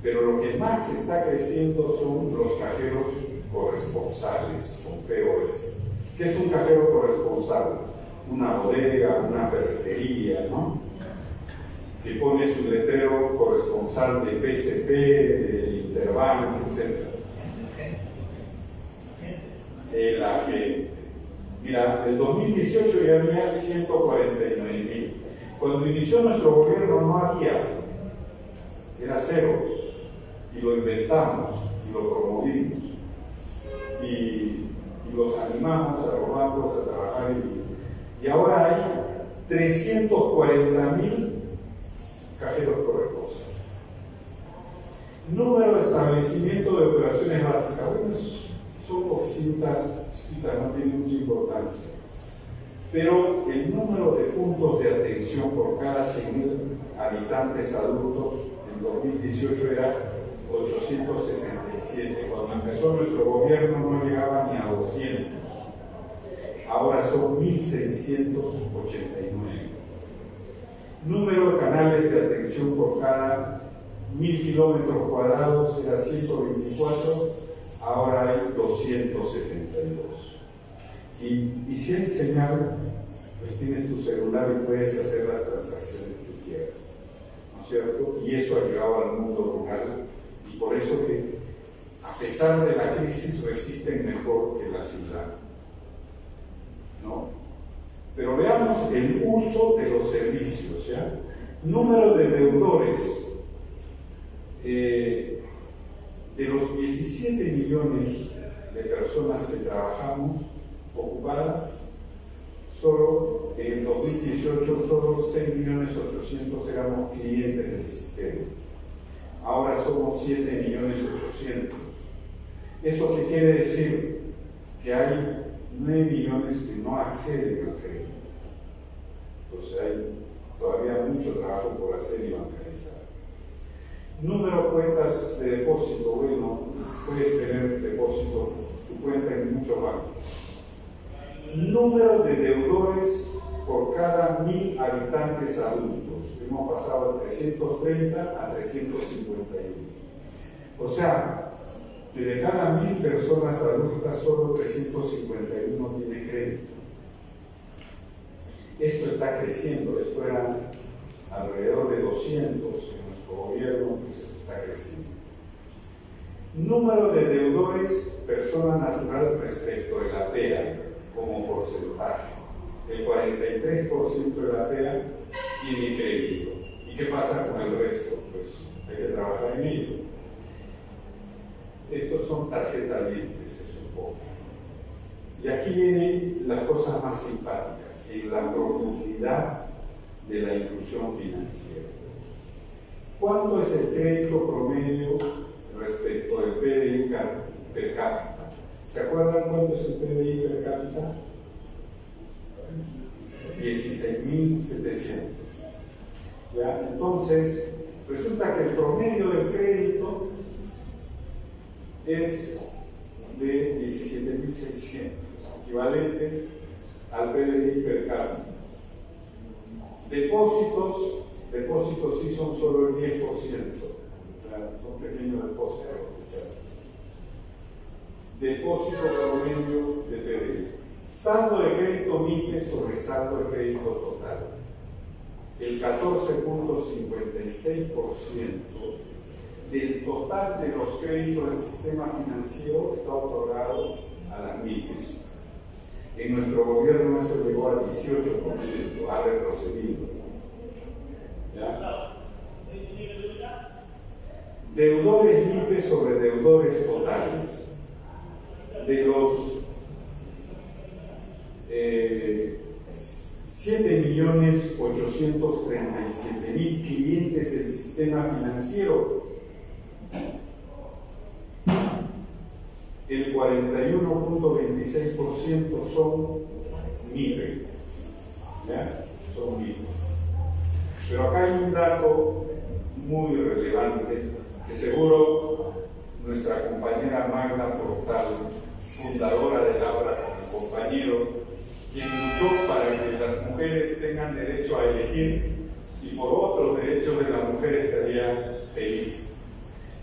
Pero lo que más está creciendo son los cajeros corresponsales, con POS. ¿Qué es un cajero corresponsal? Una bodega, una ferretería, ¿no? Que pone su letrero corresponsal de PSP, de Interbank, etc. La gente. Mira, en 2018 ya había 149.000. Cuando inició nuestro gobierno no había, era cero. Y lo inventamos, y lo promovimos. Y los animamos a los bancos a trabajar. Y ahora hay 340.000 cajeros corresponsales. Número de establecimiento de operaciones básicas. Bueno, son oficinas chiquitas, no tienen mucha importancia. Pero el número de puntos de atención por cada 100.000 habitantes adultos en 2018 era 867. Cuando empezó nuestro gobierno no llegaba ni a 200. Ahora son 1.689. Número de canales de atención por cada 1.000 kilómetros cuadrados era 124, ahora hay 272. Y si hay señal, pues tienes tu celular y puedes hacer las transacciones que tú quieras, ¿no es cierto? Y eso ha llegado al mundo rural, y por eso que, a pesar de la crisis, resisten mejor que la ciudad, ¿no? Pero veamos el uso de los servicios, ¿ya? Número de deudores. De los 17 millones de personas que trabajamos ocupadas, solo en el 2018 solo 6.800.000 éramos clientes del sistema. Ahora somos 7.800.000. ¿Eso qué quiere decir? Que hay 9 millones que no acceden al crédito. Entonces hay todavía mucho trabajo por hacer y bancarizar. Número de cuentas de depósito. Bueno, puedes tener depósito, tu cuenta en muchos bancos. Número de deudores por cada 1.000 habitantes adultos. Hemos pasado de 330 a 351. O sea, que de cada 1.000 personas adultas, solo 351 tiene crédito. Esto está creciendo, esto era alrededor de 200 en nuestro gobierno, pues está creciendo. Número de deudores persona natural respecto de la PEA como porcentaje. El 43% de la PEA tiene crédito. ¿Y qué pasa con el resto? Pues hay que trabajar en ello. Estos son tarjetas libres, se supone. Y aquí vienen las cosas más simpáticas, en la profundidad de la inclusión financiera. ¿Cuánto es el crédito promedio respecto al PDI per cápita? ¿Se acuerdan cuánto es el PDI per cápita? 16.700. ¿Ya? Entonces, resulta que el promedio del crédito es de 17.600, equivalente al PDI per cápita. Depósitos sí son solo el 10%, son pequeños depósitos que se hacen. Depósito promedio de PDI. Saldo de crédito MIPE sobre saldo de crédito total. El 14.56% del total de los créditos del sistema financiero está otorgado a las MIPES. En nuestro gobierno eso llegó al 18%, ha retrocedido. ¿Ya? Deudores MIPES sobre deudores totales. De los 7.837.000 clientes del sistema financiero, el 41.26% son MIPES. ¿Ya? Son MIPES. Pero acá hay un dato muy relevante que seguro nuestra compañera Magda Portal, fundadora del ABRA con mi compañero, quien luchó para que las mujeres tengan derecho a elegir y por otros derechos de las mujeres estaría feliz.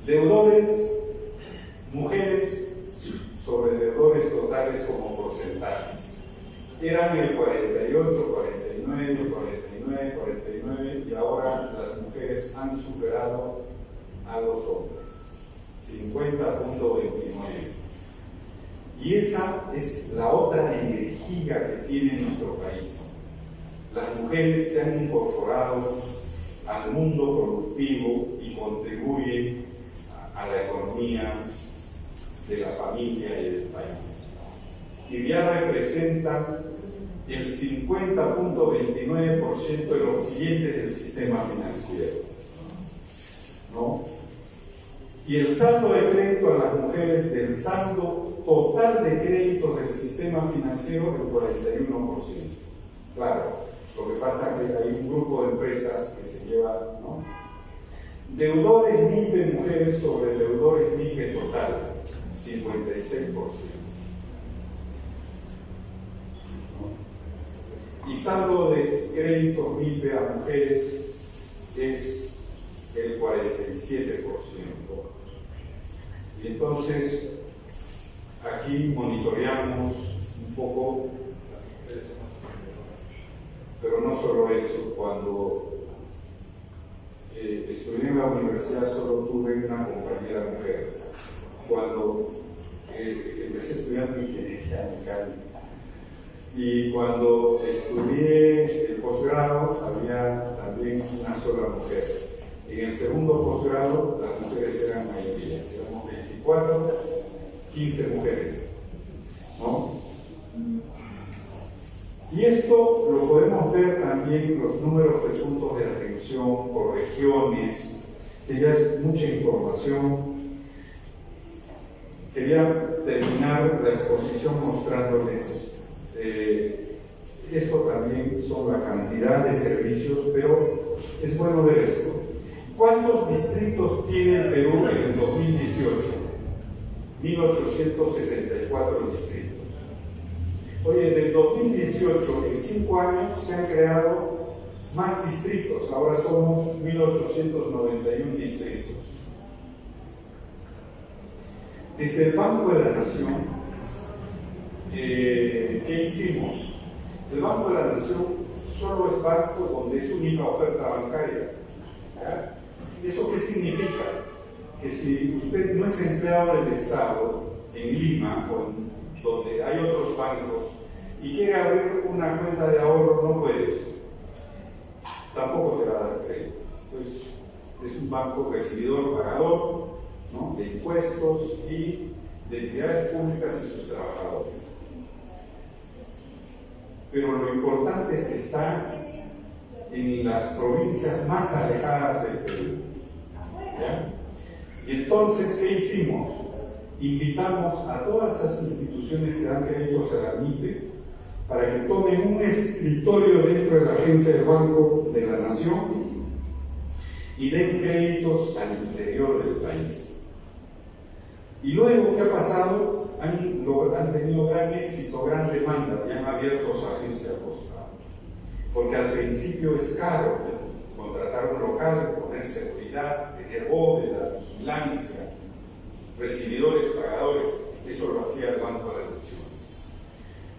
Deudores, mujeres sobre deudores totales como porcentaje. Eran el 48, 49, 49 y ahora las mujeres han superado a los hombres. 50.29. Y esa es la otra energía que tiene nuestro país. Las mujeres se han incorporado al mundo productivo y contribuyen a la economía de la familia y del país. Y ya representan el 50.29% de los clientes del sistema financiero, ¿no? Y el saldo de crédito a las mujeres del saldo total de créditos del sistema financiero el 41%. Claro, lo que pasa es que hay un grupo de empresas que se lleva, ¿no? Deudores MIPE mujeres sobre deudores MIPE total, 56%. Y saldo de créditos MIPE a mujeres es el 47%. Y entonces, aquí monitoreamos un poco, pero no solo eso. Cuando estudié en la universidad solo tuve una compañera mujer. Cuando empecé estudiando ingeniería mecánica y cuando estudié el posgrado había también una sola mujer. En el segundo posgrado las mujeres eran mayoría, éramos 24, 15 mujeres, ¿no? Y esto lo podemos ver también en los números de puntos de atención por regiones, que ya es mucha información. Quería terminar la exposición mostrándoles, esto también son la cantidad de servicios, pero es bueno ver esto. ¿Cuántos distritos tiene el Perú en el 2018? 1.874 distritos. Oye, del 2018, en 5 años, se han creado más distritos. Ahora somos 1.891 distritos. Desde el Banco de la Nación, ¿qué hicimos? El Banco de la Nación solo es banco donde es única oferta bancaria. ¿Ya? ¿Eso qué significa? que si usted no es empleado del Estado en Lima, donde hay otros bancos, y quiere abrir una cuenta de ahorro, no puedes. Tampoco te va a dar crédito. Pues es un banco recibidor, pagador, ¿no?, de impuestos y de entidades públicas y sus trabajadores. Pero lo importante es que está en las provincias más alejadas del Perú. ¿Ya? Y entonces, ¿qué hicimos? Invitamos a todas esas instituciones que dan créditos a la MIPE para que tomen un escritorio dentro de la agencia del Banco de la Nación y den créditos al interior del país. Y luego, ¿qué ha pasado? Han tenido gran éxito, gran demanda, y han abierto su agencia postal. Porque al principio es caro contratar un local, poner seguridad, tener bóveda, vigilancia, recibidores, pagadores. Eso lo hacía el Banco de la Nación.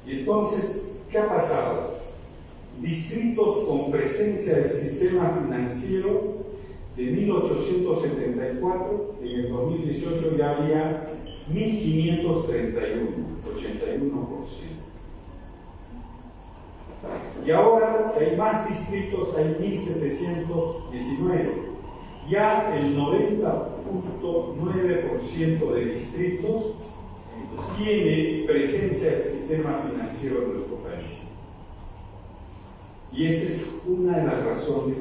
Y entonces, ¿qué ha pasado? Distritos con presencia del sistema financiero de 1874, en el 2018 ya había 1531, 81%. Y ahora que hay más distritos, hay 1719. Ya el 90.9% de distritos tiene presencia del sistema financiero en nuestro país. Y esa es una de las razones,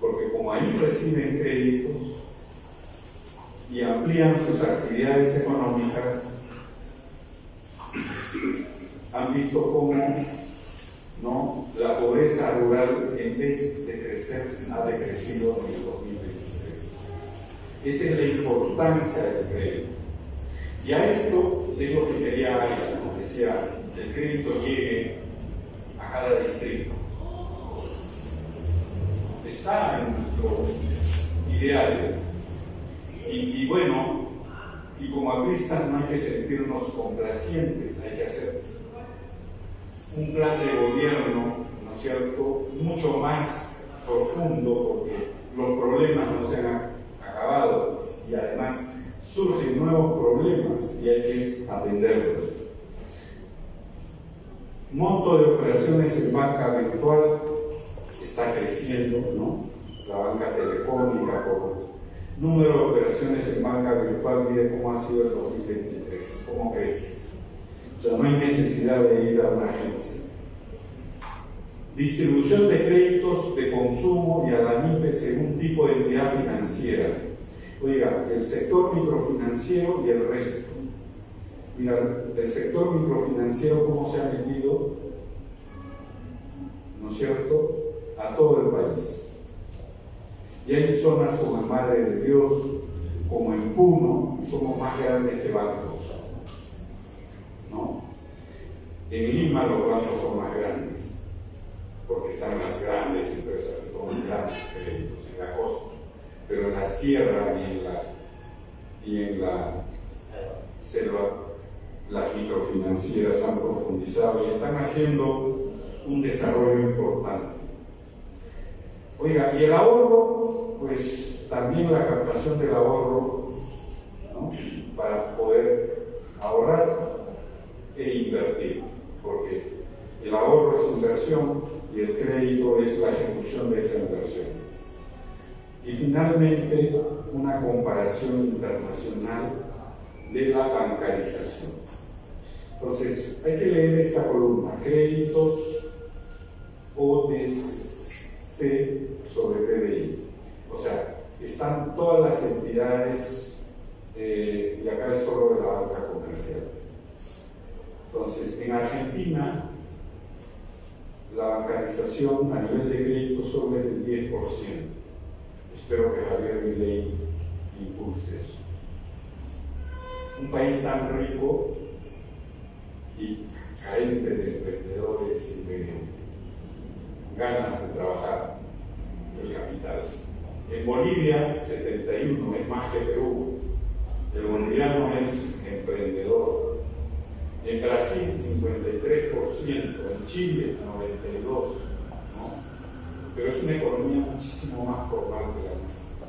porque como ahí reciben créditos y amplían sus actividades económicas, han visto cómo, ¿no?, la pobreza rural, en vez de crecer, ha decrecido en el 2023. Esa es la importancia del crédito. Y a esto es lo que quería Aida, como decía, que el crédito llegue a cada distrito. Está en nuestro ideal. Y bueno, y como agristas no hay que sentirnos complacientes, hay que hacer un plan de gobierno, ¿no es cierto?, mucho más profundo, porque los problemas no se han acabado, pues, y además surgen nuevos problemas y hay que atenderlos. Monto de operaciones en banca virtual está creciendo, ¿no? La banca telefónica, por número de operaciones en banca virtual, mire cómo ha sido el 2023, cómo crece. O sea, no hay necesidad de ir a una agencia. Distribución de créditos de consumo y a la MIPE según tipo de entidad financiera. Oiga, el sector microfinanciero y el resto. Mira, el sector microfinanciero, ¿cómo se ha metido? ¿No es cierto?, a todo el país. Y hay zonas como en Madre de Dios, como en Puno, y somos más grandes que bancos, ¿no? En Lima los bancos son más grandes, porque están las grandes empresas que toman grandes créditos en la costa, pero en la sierra y en la selva, las microfinancieras han profundizado y están haciendo un desarrollo importante. Oiga, y el ahorro, pues también la captación del ahorro, ¿no?, para poder ahorrar e invertir, porque el ahorro es inversión y el crédito es la ejecución de esa inversión. Y finalmente, una comparación internacional de la bancarización. Entonces, hay que leer esta columna: créditos OTC sobre PBI. O sea, están todas las entidades, y acá es solo de la banca comercial. Entonces, en Argentina, la bancarización a nivel de crédito solo es del 10%. Espero que Javier Milei impulse eso. Un país tan rico y carente de emprendedores y de ganas de trabajar el capital. En Bolivia, 71, es más que Perú. El boliviano es emprendedor. En Brasil, 53%. En Chile, 92%. ¿No? Pero es una economía muchísimo más formal que la nuestra.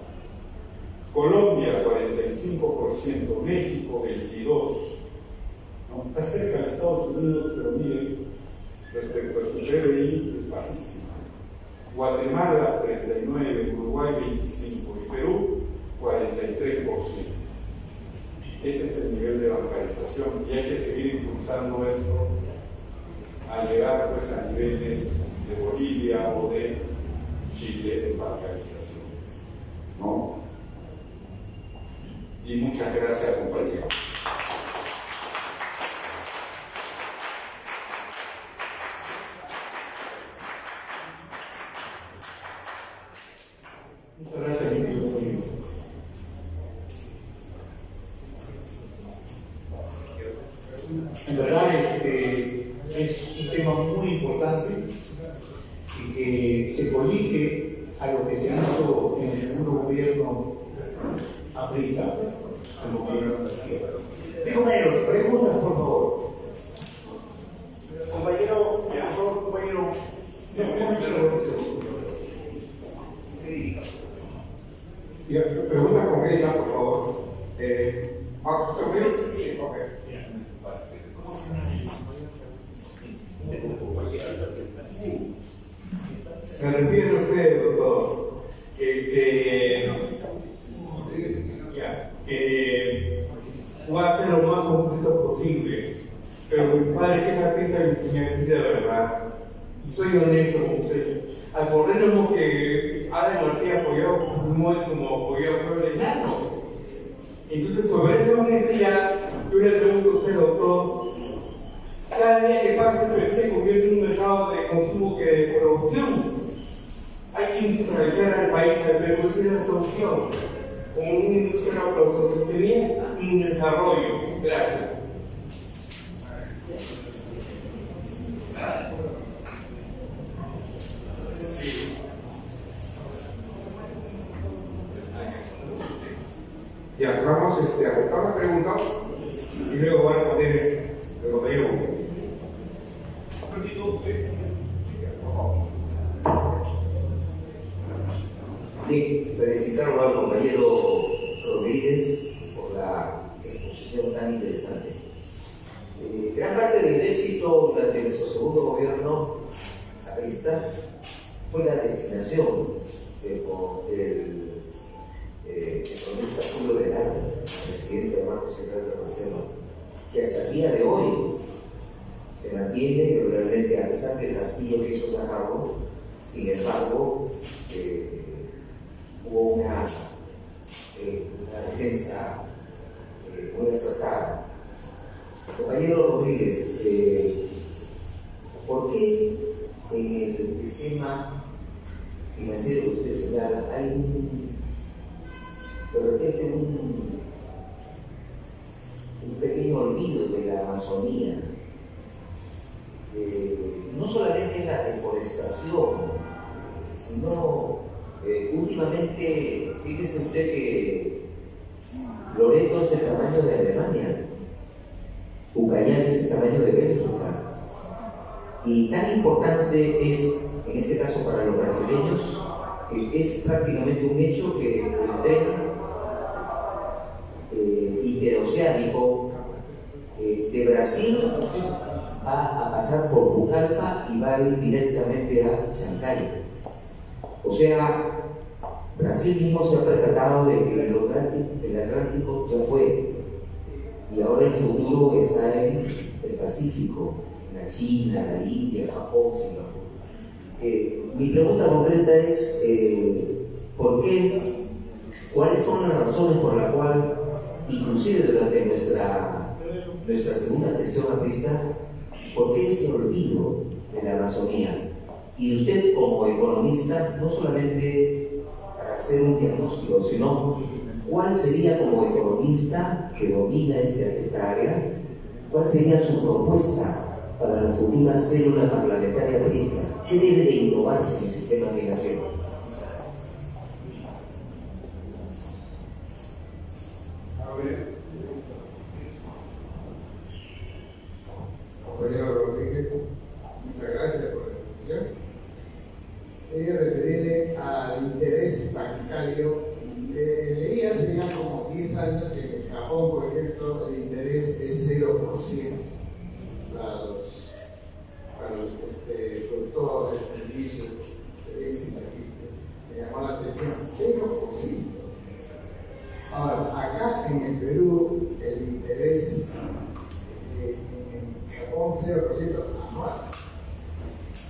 Colombia 45%, México 22%, ¿no? Está cerca de Estados Unidos, pero miren, respecto a su PBI es bajísimo. Guatemala 39%, Uruguay 25% y Perú 43%. Ese es el nivel de bancarización y hay que seguir impulsando esto a llegar pues, a niveles de Bolivia o de Chile en bancarización, ¿no? Y muchas gracias, compañeros. Muchas gracias, mi querido Julio. En verdad, es un tema muy importante y que se colige a lo que se hizo en el segundo gobierno aprista, el gobierno García. Compañeros, preguntas, por favor. Compañero, por favor, compañero. Preguntas concretas, por favor. Sí, ok. Se refiere a usted, doctor, voy a hacer lo más completo posible, pero mi padre, que es artista, me enseñó a decir la verdad. Y soy honesto con ustedes. Acordémonos que Alan García apoyó como apoyó a Pueblo Enano. Entonces, sobre esa honestidad, yo le pregunto a usted, doctor, cada día que pasa, el país se convierte en un mercado de consumo que de producción. Hay que industrializar al país, al Perú, esa es la solución. Con una industria autosostenible y un desarrollo. Gracias. Ya, vamos a buscar las preguntas y luego va a responder el compañero. Bien, felicitarlo al compañero Rodríguez por la exposición tan interesante. Gran parte del éxito durante nuestro segundo gobierno aprista fue la designación del economista Julio Velarde, la presidencia de Banco Central de Reserva, que hasta el día de hoy se mantiene realmente, a pesar del castillo que hizo sacarlo. Sin embargo, hubo una defensa muy acertada. Compañero Rodríguez, ¿por qué en el esquema financiero que usted señala hay de repente un pequeño olvido de la Amazonía? No solamente la deforestación, sino últimamente, fíjese usted que Loreto es el tamaño de Alemania, Ucayali es el tamaño de Bélgica, y tan importante es, en este caso para los brasileños, que es prácticamente un hecho que el tren interoceánico de Brasil va a pasar por Pucallpa y va a ir directamente a Chancay. O sea, Brasil mismo se ha percatado de que el Atlántico ya fue y ahora el futuro está en el Pacífico, en la China, la India, Japón, Singapur. Mi pregunta concreta es ¿por qué? ¿Cuáles son las razones por las cuales, inclusive durante nuestra segunda gestión aprista, por qué ese olvido de la Amazonía? Y usted como economista, no solamente para hacer un diagnóstico, sino cuál sería como economista que domina esta área, cuál sería su propuesta para la futura célula parlamentaria aprista. ¿Qué debe de innovarse en el sistema financiero? Compañero Rodríguez, muchas gracias por la exposición. Quería referirle al interés bancario. Leí hace para los productores, servicios, bienes y servicios. Me llamó la atención, 0%. Ahora, acá en el Perú, el interés en Japón 0% anual.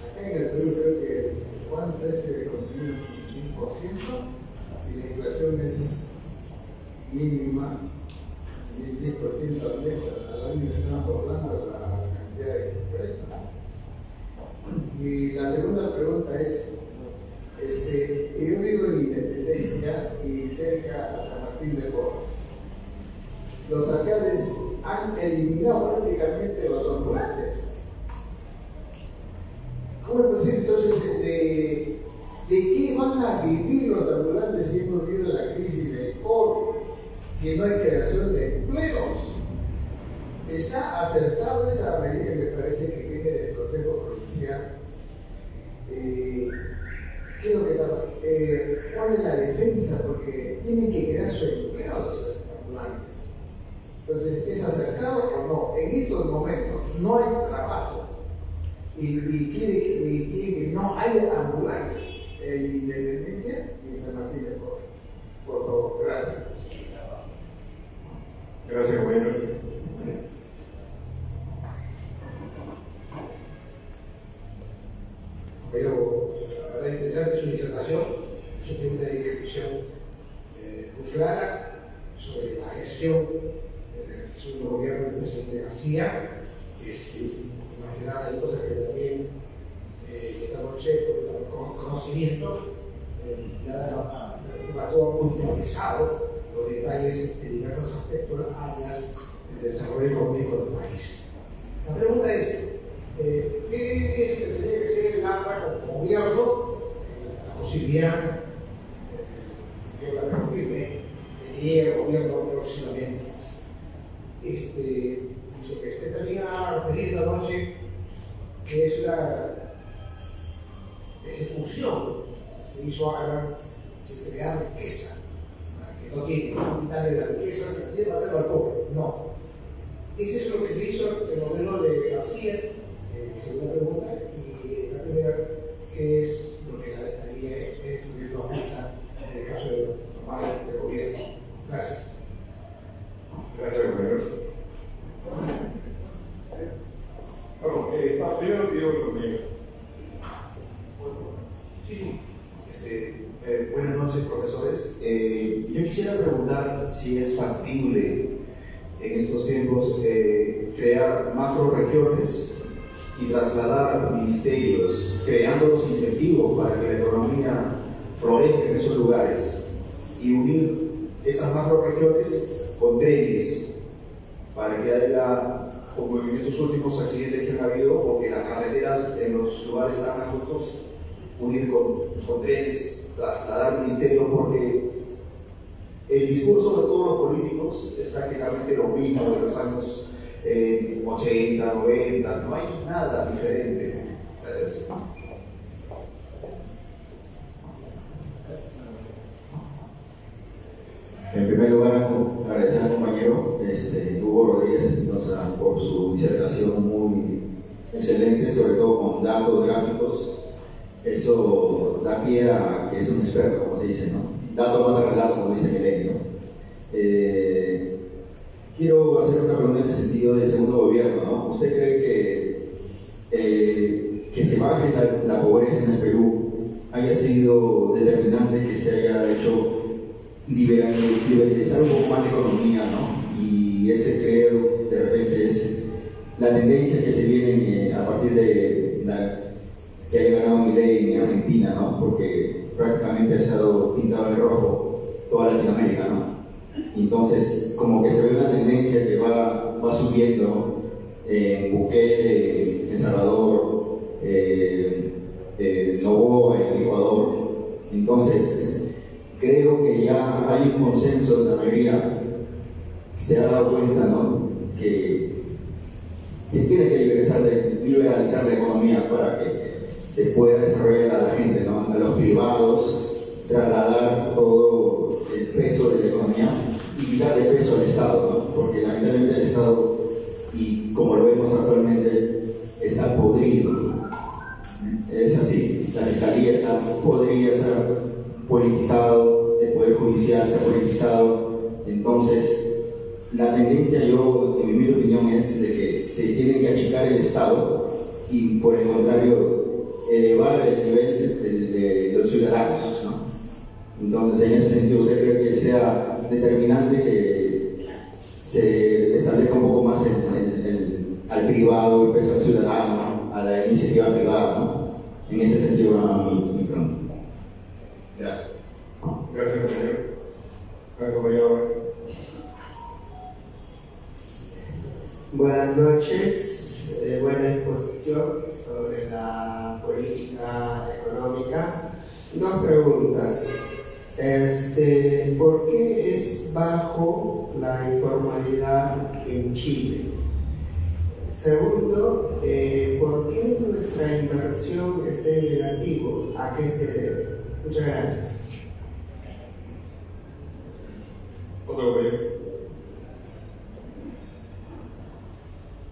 Acá en el Perú creo que ¿cuánto es el contenido? ¿1%? Si la inflación es mínima, 10% al mes, al año estamos hablando de la cantidad de préstamos. Y la segunda pregunta es, yo vivo en Independencia y cerca a San Martín de Porres. Los alcaldes han eliminado prácticamente los ambulantes. ¿Cómo es posible entonces de qué van a vivir los ambulantes si hemos vivido la crisis del COVID? Si no hay creación de empleos. Está acertado esa medida, me parece que viene del Consejo Provincial. ¿Qué es lo que estaba? ¿Cuál es la defensa? Porque tienen que crear su empleo los ambulantes. Entonces, ¿es acertado o no? En estos momentos no hay trabajo y quiere que no haya ambulantes en Independencia y en San Martín de Porres. Por favor, gracias. Gracias, compañero. Pero para interesante su disertación, eso tiene una discusión muy clara sobre la gestión del segundo gobierno del presidente García. Más que nada hay cosas que también esta noche con conocimiento ya todo muy teorizado los detalles de diversos aspectos áreas del desarrollo económico del país. La pregunta es, ¿qué tendría que ser el AMBA como gobierno? La posibilidad, yo la confirme, de que llegue el gobierno próximamente. Lo que usted también ha referido esta noche, que es la ejecución que hizo Alan de crear riqueza, que no tiene que quitarle la riqueza, sino tiene que hacerlo al pobre. No. Ese es lo que se hizo en el modelo de García, segunda pregunta, y la primera, que es lo que haría es lo mesa en el caso de tomar el gobierno. Gracias. Gracias, compañero. Bueno, primero pido conmigo. Sí. Buenas noches, profesores. Yo quisiera preguntar si es factible en estos tiempos crear macroregiones y trasladar ministerios, creando los incentivos para que la economía florezca en esos lugares y unir esas macroregiones con trenes para que haya, como en estos últimos accidentes que han habido, porque las carreteras en los lugares tan angostos, unir con trenes, trasladar ministerios, porque el discurso de todos los políticos es prácticamente lo mismo de los años 80, 90, no hay nada diferente. Gracias. En primer lugar, agradecer al compañero Hugo Rodríguez Espinosa por su disertación muy excelente, sobre todo con datos gráficos. Eso da pie a que es un experto, como se dice, ¿no? Datos más de relato, como dice Milei, ¿no? Quiero hacer una pregunta en el sentido del segundo gobierno, ¿no? ¿Usted cree que se baje la pobreza en el Perú haya sido determinante, que se haya hecho liberalizar un poco más la economía, ¿no? Y ese creo de repente es la tendencia que se viene a partir de que haya ganado Milei en Argentina, ¿no? Porque prácticamente ha estado pintado de rojo toda Latinoamérica, ¿no? Entonces, como que se ve una tendencia que va subiendo en Bukele, en Salvador, Noboa en Ecuador. Entonces, creo que ya hay un consenso de la mayoría que se ha dado cuenta, ¿no? Que se tiene que liberalizar la economía para que se pueda desarrollar a la gente, ¿no? A los privados, trasladar todo el peso de la economía y quitarle peso al Estado, ¿no? Porque lamentablemente el Estado y como lo vemos actualmente está podrido. Es así, la fiscalía podría estar politizado, el poder judicial se ha politizado. Entonces la tendencia, yo en mi opinión, es de que se tiene que achicar el Estado y por el contrario elevar el nivel de los ciudadanos, ¿no? Entonces en ese sentido ¿usted cree que sea determinante que se establezca un poco más al privado, el peso al ciudadano, a la iniciativa privada, ¿no? En ese sentido va mi pregunta. Gracias. Gracias, compañero. Buenas noches, buena exposición sobre la política económica. Dos preguntas. ¿Por qué es bajo la informalidad en Chile? Segundo, ¿por qué nuestra inversión está en negativo? ¿A qué se debe? Muchas gracias. Otro compañero.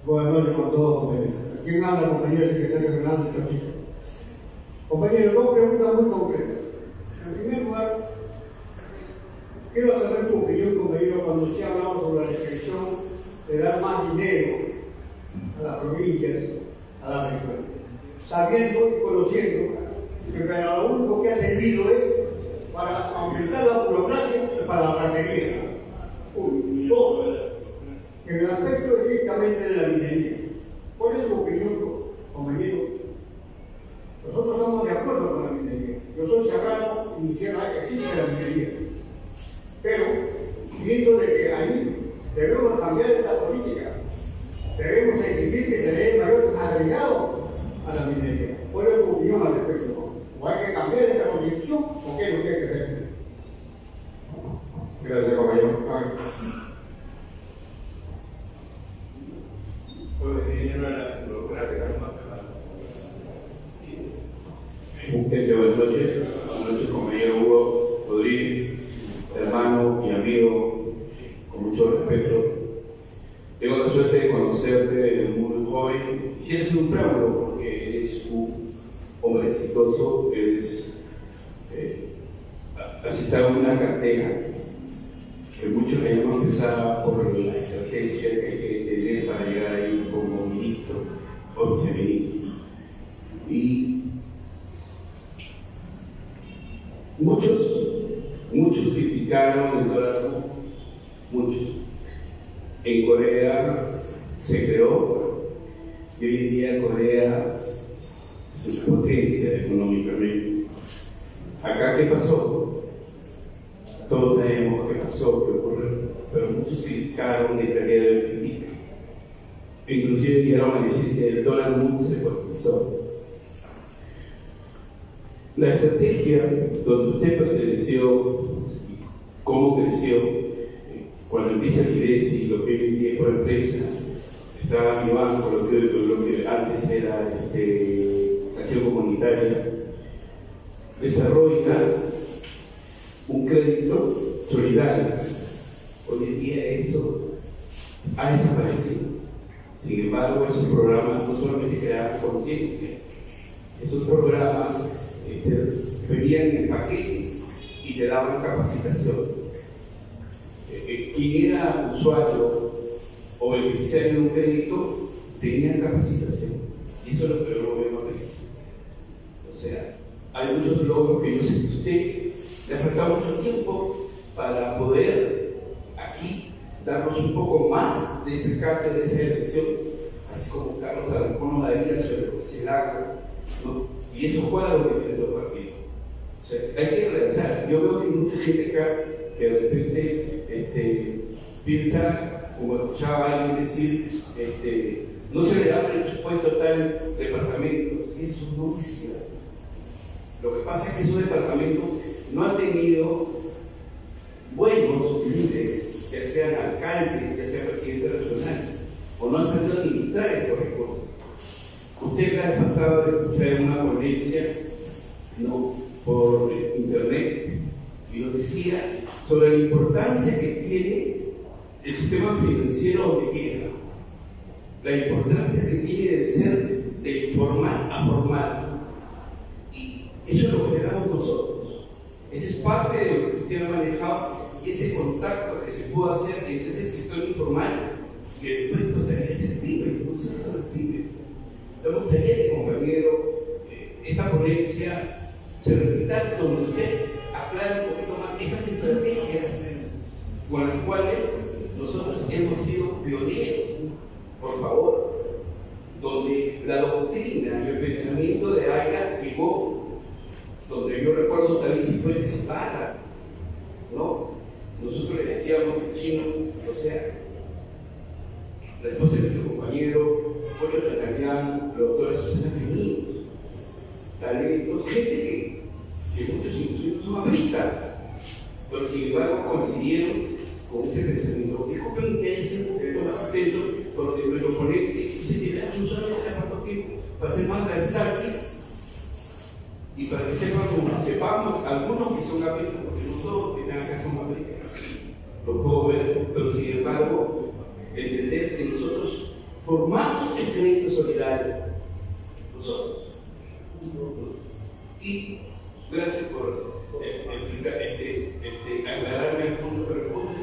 Buenas noches con todos, compañeros. ¿Quién habla, compañero? Secretario Fernando Chachito. Compañero, dos preguntas muy concretas. En primer lugar, quiero saber tu opinión, compañero, cuando usted ha hablado sobre la restricción de dar más dinero a las provincias, a las regiones, sabiendo y conociendo que para lo único que ha servido es para aumentar la burocracia y para la ratería. Dos, en el aspecto estrictamente de la minería. ¿Cuál es su opinión, compañero? Nosotros estamos de acuerdo con la minería. Yo soy serrano y mi tierra existe la minería. Pero, viendo de que ahí debemos cambiar esta política, debemos exigir que se le dé mayor agregado a la minería. ¿Cuál es su opinión al respecto? ¿O hay que cambiar esta condición o qué es lo que hay que hacer? Gracias, compañero. Buenas noches, compañero Hugo Rodríguez, hermano y amigo, con mucho respeto. Tengo la suerte de conocerte muy joven. Si eres un preámbulo, porque eres un hombre exitoso, has estado en una cartera que muchos le llaman pesada por la estrategia que hay que tener para llegar ahí como ministro o viceministro. Y muchos criticaron el dólar, muchos. En Corea se creó y hoy en día Corea es una potencia económicamente. ¿Acá qué pasó? Todos sabemos qué pasó, qué ocurrió, pero muchos criticaron y todavía lo critican. Inclusive llegaron a decir que el dólar nunca se politizó. La estrategia donde usted perteneció, cómo creció, cuando empieza el IDESI y lo que hoy en día es por empresa, estaba mi banco, lo que antes era acción comunitaria, desarrolla un crédito solidario. Hoy en día eso ha desaparecido. Sin embargo, esos programas no solamente creaban conciencia, esos programas venían en paquetes y te daban capacitación. Quien era usuario o beneficiario de un crédito tenía capacitación, y eso es lo que luego vemos aquí. O sea, hay muchos logros que yo sé que usted le ha faltado mucho tiempo para poder aquí darnos un poco más de ese cambio, de esa elección, así como Carlos Alarcón nos daría sobre lo que se da, ¿no? Y esos cuadros que tienen los partidos. O sea, hay que realizar. Yo veo que hay mucha gente acá que de repente piensa, como escuchaba a alguien decir, no se le da presupuesto a tal departamento. Eso no es cierto. Lo que pasa es que esos departamentos no han tenido buenos líderes, ya sean alcaldes, ya sean presidentes regionales, o no han sabido administrar estos recursos. Usted la vez pasada escuchar en una ponencia, ¿no?, por internet, y nos decía sobre la importancia que tiene el sistema financiero donde quiera. La importancia que tiene de ser de informal a formal. Y eso es lo que le damos nosotros. Esa es parte de lo que usted ha manejado y ese contacto que se puede hacer entre ese sector informal que después pasaría a ser pyme, no se trata de los pymes. Me gustaría que, compañero, esta ponencia se repita donde usted aclare un poquito más esas estrategias con las cuales nosotros hemos sido pioneros, por favor, donde la doctrina y el pensamiento de Aya llegó, donde yo recuerdo también Cifuentes Ibarra, ¿no? Nosotros le decíamos al chino, o sea, la esposa de nuestro compañero, Pocho Tacayán, la doctora Susana Peñinos, talentos, gente que muchos incluso son abristas, pero sin embargo coincidieron con ese pensamiento. Disculpen que haya sido un poquito más atento, pero si nuestro ponente se tiene un solo cuánto tiempo para ser más versátil y para que sepamos algunos que son abristas, porque no todos que tengan acá son abristas, lo puedo ver, pero sin embargo, entender que nosotros formamos el crédito solidario, nosotros. Y gracias por aclararme el punto, pero el punto es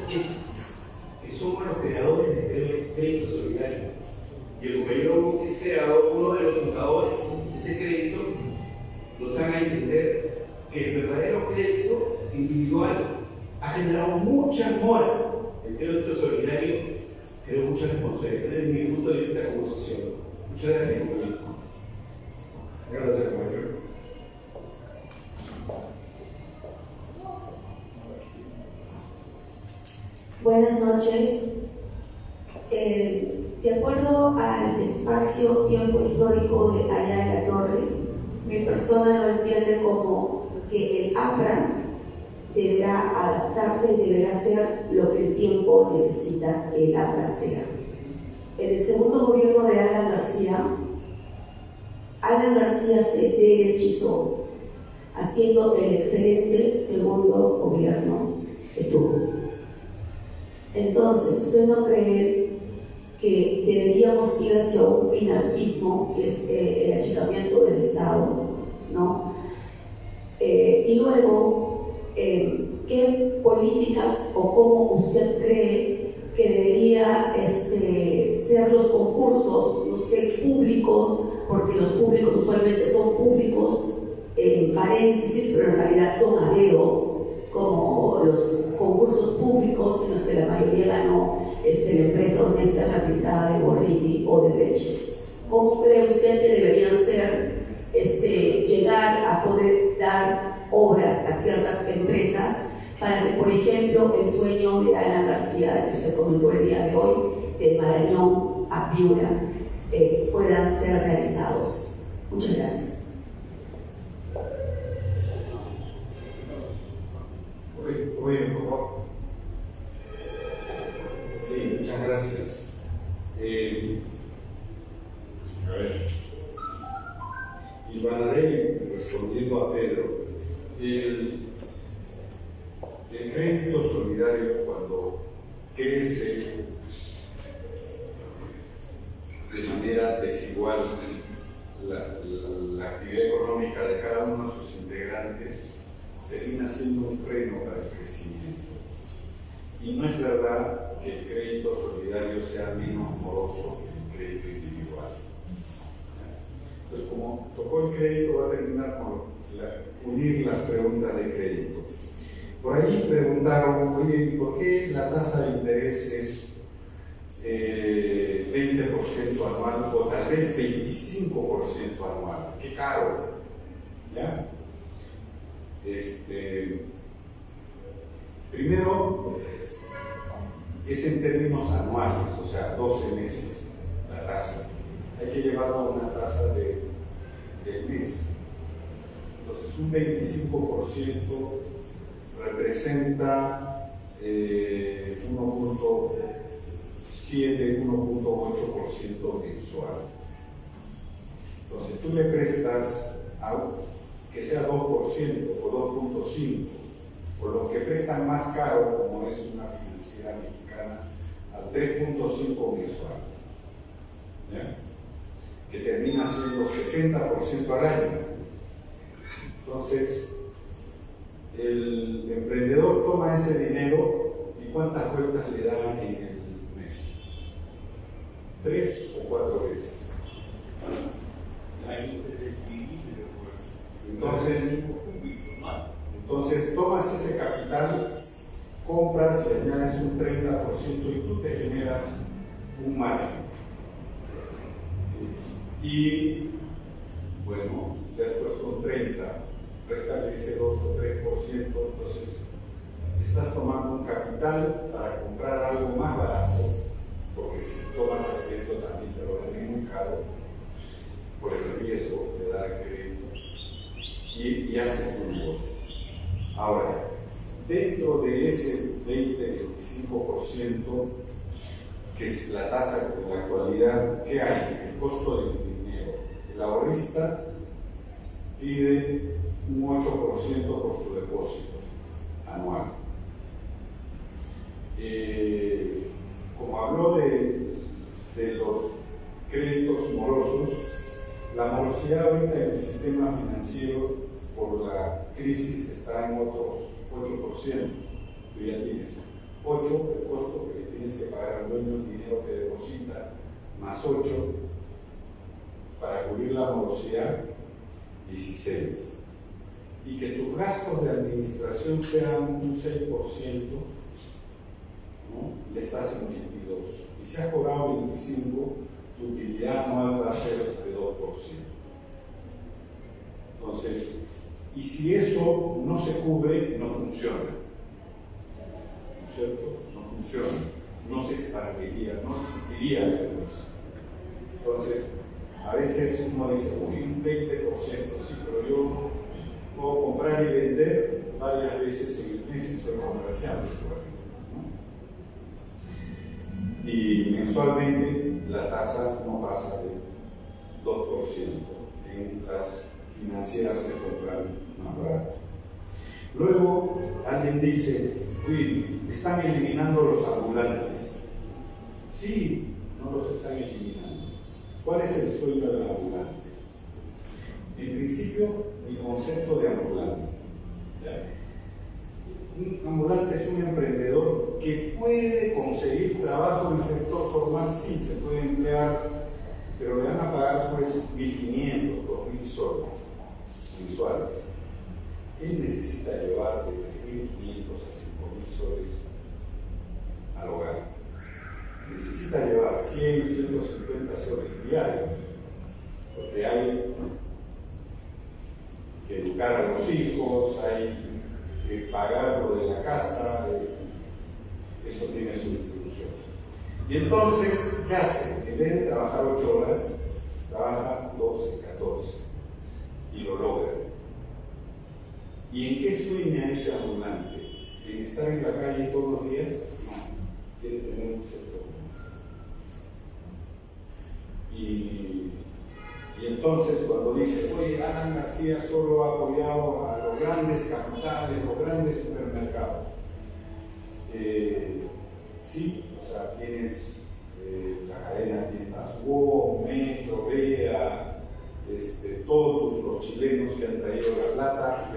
que somos los creadores del crédito solidario. Y el compañero que es creador, uno de los fundadores de ese crédito, nos haga entender que el verdadero crédito individual ha generado mucha mora. El crédito solidario creó mucha responsabilidad desde mi punto de vista como sociólogo. Muchas gracias, compañero. Gracias, compañero. Buenas noches. De acuerdo al espacio-tiempo histórico de Aya de la Torre, mi persona lo entiende como que el APRA deberá adaptarse y deberá hacer lo que el tiempo necesita que el APRA sea. En el segundo gobierno de Alan García se derechizó, haciendo el excelente segundo gobierno que tuvo. Entonces, ¿usted no cree que deberíamos ir hacia un minarquismo, que es el achicamiento del Estado, ¿no? Y luego, ¿qué políticas o cómo usted cree que debería ser los concursos, no sé, públicos, porque los públicos usualmente son públicos, en paréntesis, pero en realidad son a dedo, como los concursos públicos en los que la mayoría ganó la empresa honesta rehabilitada de Borrini o de Leche? ¿Cómo cree usted que deberían ser, llegar a poder dar obras a ciertas empresas para que, por ejemplo, el sueño de Alan García, que usted comentó el día de hoy, de Marañón a Piura, puedan ser realizados? Muchas gracias. Muy bien, por favor. Sí, muchas gracias. A ver, Ilvanaré, respondiendo a Pedro, el crédito solidario, cuando crece de manera desigual la actividad económica de cada uno de sus integrantes, termina siendo un freno para el crecimiento. Y no es verdad que el crédito solidario sea menos moroso que el crédito individual. Entonces, como tocó el crédito, va a terminar con unir las preguntas de crédito. Por ahí preguntaron, oye, ¿por qué la tasa de interés es 20% anual o tal vez 25% anual? ¡Qué caro! ¿Ya? Primero, es en términos anuales, o sea, 12 meses la tasa. Hay que llevarlo a una tasa del mes. Entonces, un 25% representa 1.7, 1.8% mensual. Entonces, tú le prestas a que sea 2% o 2.5%, o los que prestan más caro, como es una financiera mexicana, al 3.5% mensual. termina siendo 60% al año. Entonces, el emprendedor toma ese dinero y ¿cuántas vueltas le da en el mes? 3 o 4 veces. Entonces tomas ese capital, compras y añades un 30% y tú te generas un margen. Y bueno, después con 30, réstale ese 2 o 3%, entonces estás tomando un capital para comprar algo más barato, porque si tomas el crédito también te lo venden muy caro por el riesgo de dar crédito y haces tu negocio. Ahora, dentro de ese 20-25% que es la tasa en la actualidad, ¿qué hay? El costo del dinero. El ahorrista pide un 8% por su depósito anual. Como habló de los créditos morosos, la morosidad ahorita en el sistema financiero por la crisis está en otros 8%. Tú ya tienes 8 el costo que le tienes que pagar al dueño, el dinero que deposita, más 8 para cubrir la morosidad, 16. Y que tus gastos de administración sean un 6%, ¿no? Le estás en 22. Y si has cobrado 25, tu utilidad anual va a ser de 2%. Entonces, y si eso no se cubre, no funciona. ¿No es cierto? No funciona. No se expandiría, no existiría el servicio. Entonces, a veces uno dice, uy, un 20%, sí, pero yo puedo comprar y vender varias veces en el mes y soy comerciante, ¿no? Y mensualmente la tasa no pasa de 2% en las financieras que compran más barato. Luego alguien dice, uy, están eliminando los ambulantes. Sí, no los están eliminando. ¿Cuál es el sueño del ambulante? En principio, mi concepto de ambulante. ¿Ya? Un ambulante es un emprendedor que puede conseguir trabajo en el sector formal, sí, se puede emplear, pero le van a pagar pues 1.500, 2.000 soles mensuales. Él necesita llevar de 3.500 a 5.000 soles al hogar. Necesita llevar 100, 150 soles diarios, porque hay que educar a los hijos, hay que pagar lo de la casa, eso tiene su distribución. Y entonces, ¿qué hace? En vez de trabajar 8 horas, trabaja 12, 14 y lo logra. ¿Y en qué sueña ese ambulante? ¿En estar en la calle todos los días? No, quiere tener un sector comercial. Y entonces cuando dice, oye, Alan García solo ha apoyado a los grandes capitales, los grandes supermercados. Sí, o sea, tienes la cadena de tiendas WOM, Metro, Vea, todos los chilenos que han traído la plata,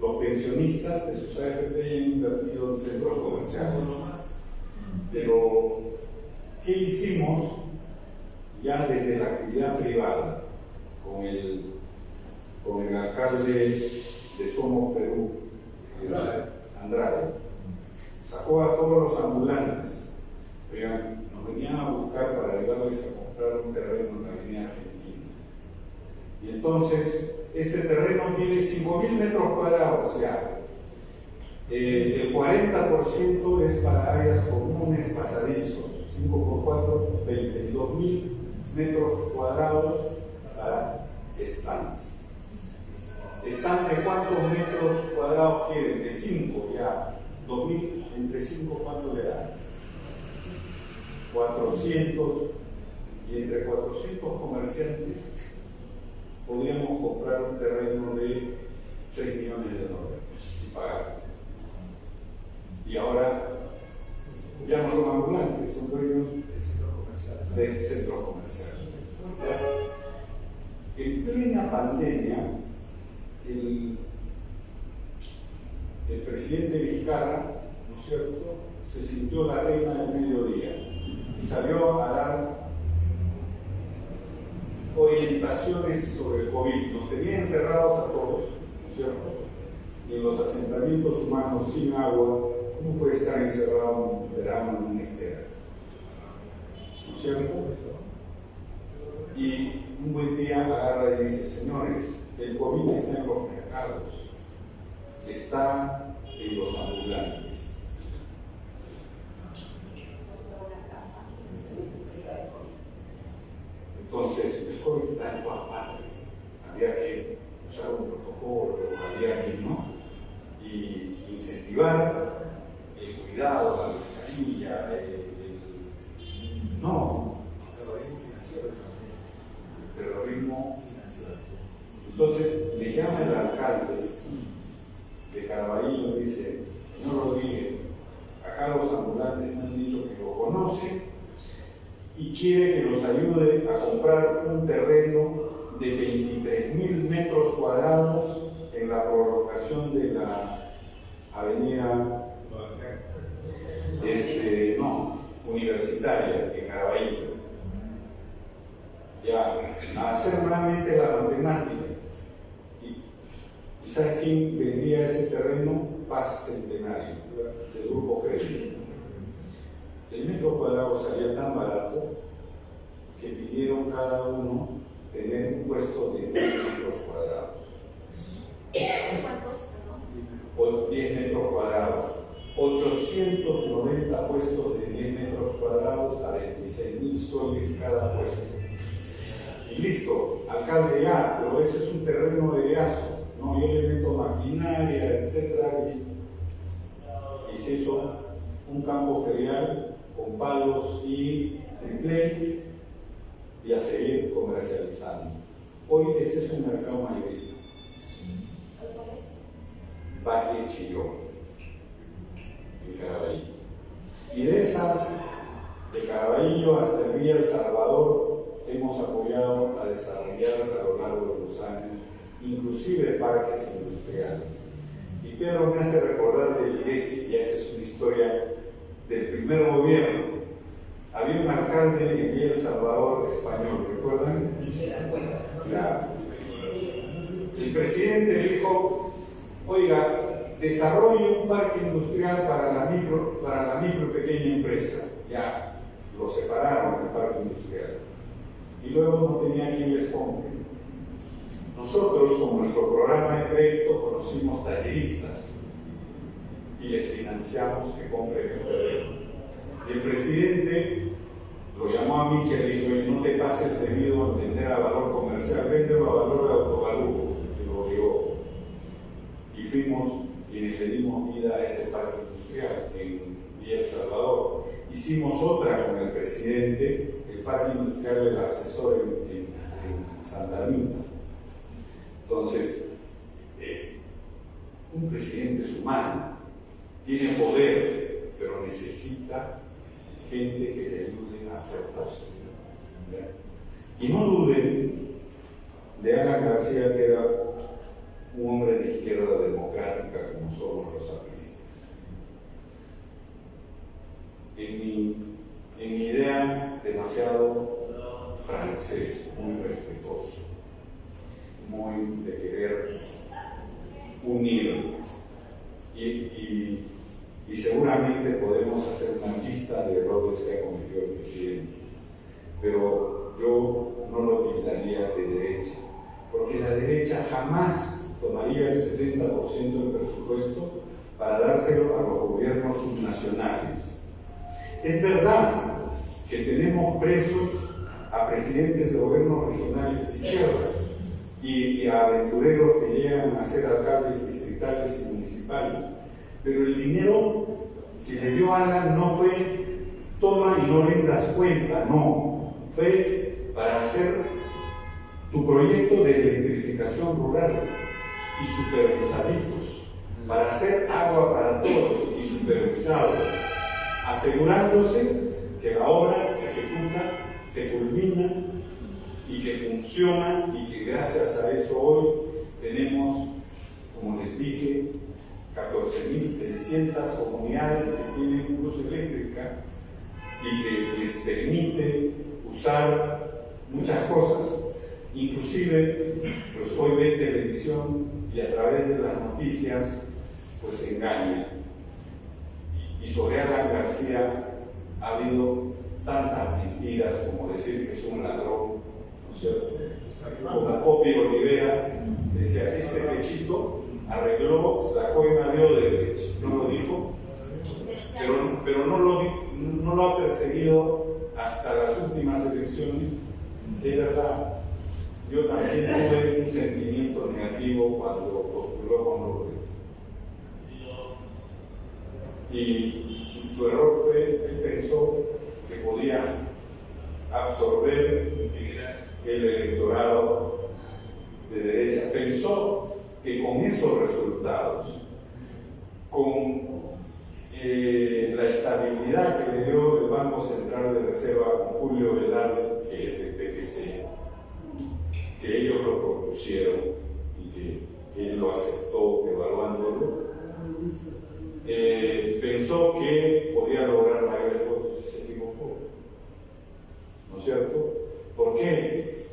los pensionistas de sus AFP han invertido en centros comerciales. Pero, ¿qué hicimos ya desde la actividad privada con el alcalde de Somos Perú, Andrade? Sacó a todos los ambulantes, nos venían a buscar para ayudarles a comprar un terreno en la avenida Argentina. Y entonces, este terreno tiene 5.000 metros cuadrados, o sea, el 40% es para áreas comunes, pasadizos, 5 por 4, 22.000 metros cuadrados para stands. ¿Stand de cuántos metros cuadrados quieren? De 5 ya. 2.000 entre 5, ¿cuánto le dan? 400, y entre 400 comerciantes podríamos comprar un terreno de 3 millones de dólares y pagar. Y ahora ya no son ambulantes, son dueños de centros comerciales. En plena pandemia, el presidente Vizcarra, ¿no es cierto?, se sintió la reina del mediodía y salió a dar orientaciones sobre el COVID. Nos tenía encerrados a todos, ¿no es cierto?, y en los asentamientos humanos sin agua, ¿cómo puede estar encerrado un verano en una estera? ¿No es cierto? Y un buen día agarra y dice: señores, el COVID está en los mercados, está en los ambulantes. Entonces, el COVID está en todas partes. Había que usar un protocolo, había que, ¿no?, y incentivar el cuidado, la mascarilla, terrorismo financiero. Entonces le llama el alcalde de Caraballo y dice: señor Rodríguez, acá los ambulantes me han dicho que lo conocen y quiere que los ayude a comprar un terreno de 23.000 metros cuadrados en la prolongación de la avenida Universitaria en Caraballo. Ya, a hacer nuevamente la matemática. ¿Y sabes quién vendía ese terreno? Paz Centenario, del Grupo Crédito. El metro cuadrado salía tan barato que pidieron cada uno tener un puesto de 10 metros cuadrados. ¿Cuántos? 10 metros cuadrados. 890 puestos de 10 metros cuadrados a 26.000 soles cada puesto. Y listo, alcalde, ya, pero ese es un terreno de gasto, ¿no? Yo le meto maquinaria, etc. Y se hizo un campo ferial con palos y triple y a seguir comercializando. Hoy ese es un mercado mayorista. Valle Chillón y Caraballo. Y de esas, de Caraballo hasta el Villa El Salvador, hemos apoyado a desarrollar a lo largo de los años, inclusive parques industriales. Y Pedro me hace recordar de IDESI, y esa es una historia del primer gobierno. Había un alcalde en Villa El Salvador español, ¿recuerdan? Claro. El presidente dijo: oiga, desarrolle un parque industrial para la micro y pequeña empresa. Ya, lo separaron del parque industrial. Y luego no tenía quien les compre. Nosotros, con nuestro programa de crédito, conocimos talleristas y les financiamos que compren el terreno. Y el presidente lo llamó a Michel y dijo: oye, no te pases debido a vender a valor comercial, véndelo a valor de autovalúo. Y lo obligó. Y fuimos quienes le dimos vida a ese parque industrial en Villa El Salvador. Hicimos otra con el presidente, el parque industrial del asesor en Santa Anita. Entonces, un presidente es humano, tiene poder, pero necesita gente que le ayude a hacer cosas. ¿Ya? Y no duden de Alan García, que era un hombre de izquierda democrática como somos los apristas. En mi idea, demasiado francés, muy respetuoso, muy de querer unir. Y seguramente podemos hacer una lista de errores que ha cometido el presidente, pero yo no lo tildaría de derecha, porque la derecha jamás tomaría el 70% del presupuesto para dárselo a los gobiernos subnacionales. Es verdad que tenemos presos a presidentes de gobiernos regionales de izquierda y a aventureros que llegan a ser alcaldes distritales y municipales, pero el dinero que le dio Alan no fue toma y no rindas cuenta, no, fue para hacer tu proyecto de electrificación rural y supervisaditos, para hacer agua para todos y supervisados, asegurándose que la obra se ejecuta, se culmina y que funciona y que gracias a eso hoy tenemos, como les dije, 14.600 comunidades que tienen luz eléctrica y que les permite usar muchas cosas. Inclusive, pues hoy ve televisión y a través de las noticias pues engaña. Y sobre Alan García ha habido tantas mentiras como decir que es un ladrón, ¿no es cierto? Como Popi Olivera decía, este pechito arregló la coima de Odebrecht, no lo dijo, pero no lo ha perseguido hasta las últimas elecciones. Es verdad, yo también tuve un sentimiento negativo cuando postuló con Lourdes. Y su error fue, él pensó que podía absorber el electorado de derecha. Pensó que con esos resultados, con la estabilidad que le dio el Banco Central de Reserva con Julio Velarde, que es del PPC, que ellos lo propusieron y que él lo aceptó evaluándolo, pensó que podía lograr mayores votos y se equivocó, ¿no es cierto? ¿Por qué?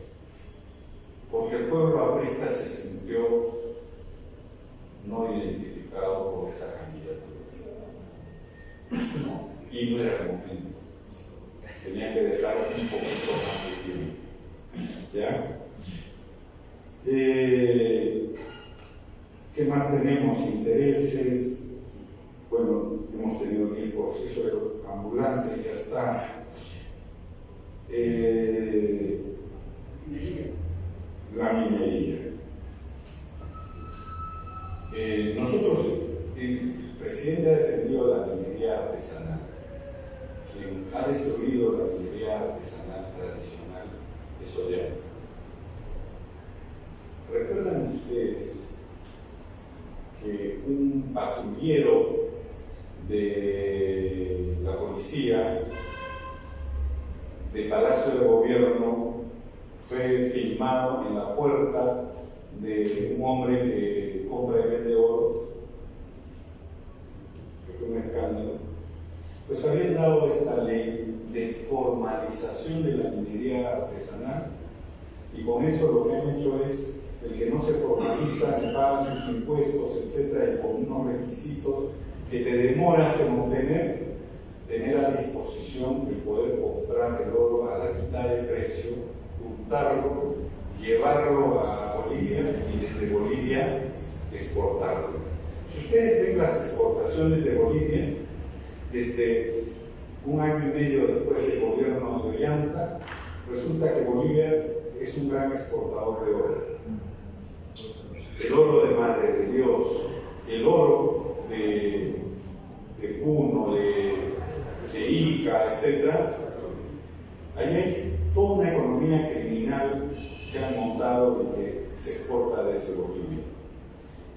Porque el pueblo aprista se sintió no identificado por esa candidatura, ¿no? Y no era el momento, tenía que dejar un poquito más de tiempo, ¿ya? ¿Qué más tenemos? Intereses. Bueno, hemos tenido aquí el proceso ambulante, ya está. La minería. Nosotros, el presidente ha defendido la minería artesanal. Quien ha destruido la minería artesanal tradicional es Ollanta. ¿Recuerdan ustedes que un patrullero de la policía de Palacio de Gobierno fue filmado en la puerta de un hombre que compra y vende oro? Que fue un escándalo. Pues habían dado esta ley de formalización de la minería artesanal y con eso lo que han hecho es el que no se formaliza, que paga sus impuestos, etcétera, y con unos requisitos que te demoras en obtener, tener a disposición el poder comprar el oro a la mitad de precio, juntarlo, llevarlo a Bolivia y desde Bolivia exportarlo. Si ustedes ven las exportaciones de Bolivia, desde un año y medio después del gobierno de Ollanta, resulta que Bolivia es un gran exportador de oro. El oro de Madre de Dios, el oro de Puno, de Ica, etc. Ahí hay toda una economía criminal que han montado y que se exporta desde Bolivia.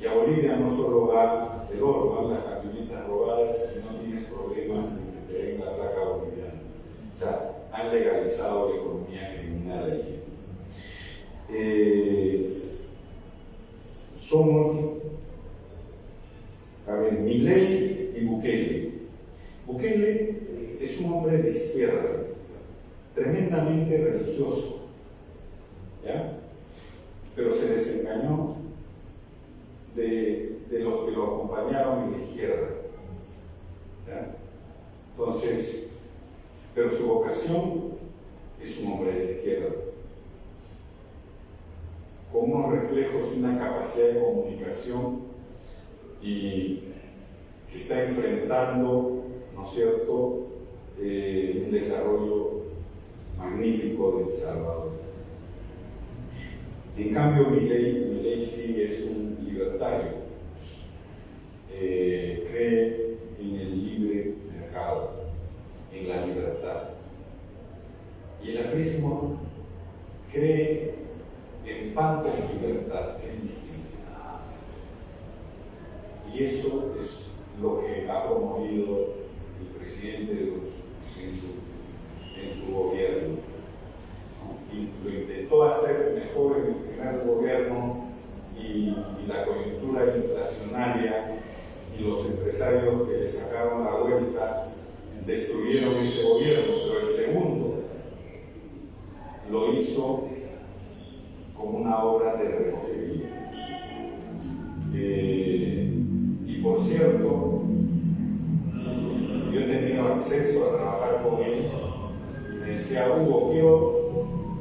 Y a Bolivia no solo va el oro, van las camionetas robadas y no tienes problemas en que te den la placa boliviana. O sea, han legalizado la economía criminal allí. Somos, Milei y Bukele. Bukele es un hombre de izquierda, tremendamente religioso, ¿ya? Pero se desengañó de los que lo acompañaron en la izquierda, ¿ya? Entonces, pero su vocación es un hombre de izquierda, con unos reflejos, una capacidad de comunicación y que está enfrentando, ¿no es cierto?, un desarrollo magnífico de El Salvador. En cambio, Milei sí es un libertario, cree en el libre mercado, en la libertad. Y el aprismo cree en pan con libertad, que es distinto. Y eso es lo que ha promovido el presidente en su gobierno, ¿no? Y lo intentó hacer mejor en el primer gobierno y la coyuntura inflacionaria y los empresarios que le sacaron la vuelta destruyeron ese gobierno, pero el segundo lo hizo como una obra de relojería. Y por cierto, yo he tenido acceso a trabajar con él y me decía: Hugo, quiero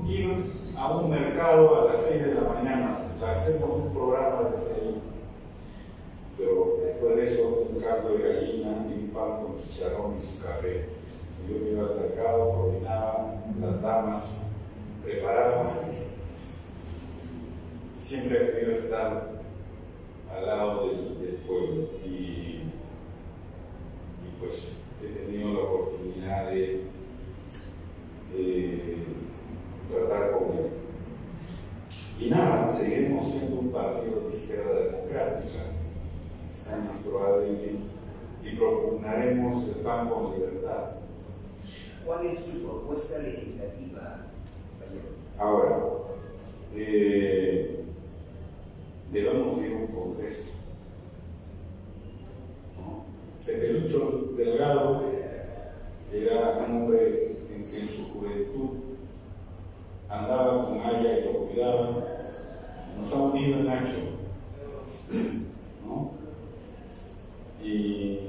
ir a un mercado a las 6 de la mañana, hacemos un programa desde ahí. Pero después de eso, un caldo de gallina y un pan con chicharrón y su café. Yo me iba al mercado, coordinaba, las damas preparaban. Siempre he querido estar al lado del pueblo y pues he tenido la oportunidad de tratar con él. Y nada, seguiremos siendo un partido de izquierda democrática, está en nuestro ADN, y propugnaremos el pan con libertad. ¿Cuál es su propuesta legislativa, compañero? Ahora, debemos ir a un congreso, ¿no? Pepe Delgado era un hombre en que en su juventud andaba con Aya y lo cuidaba. Nos ha unido en Nacho, ¿no? Y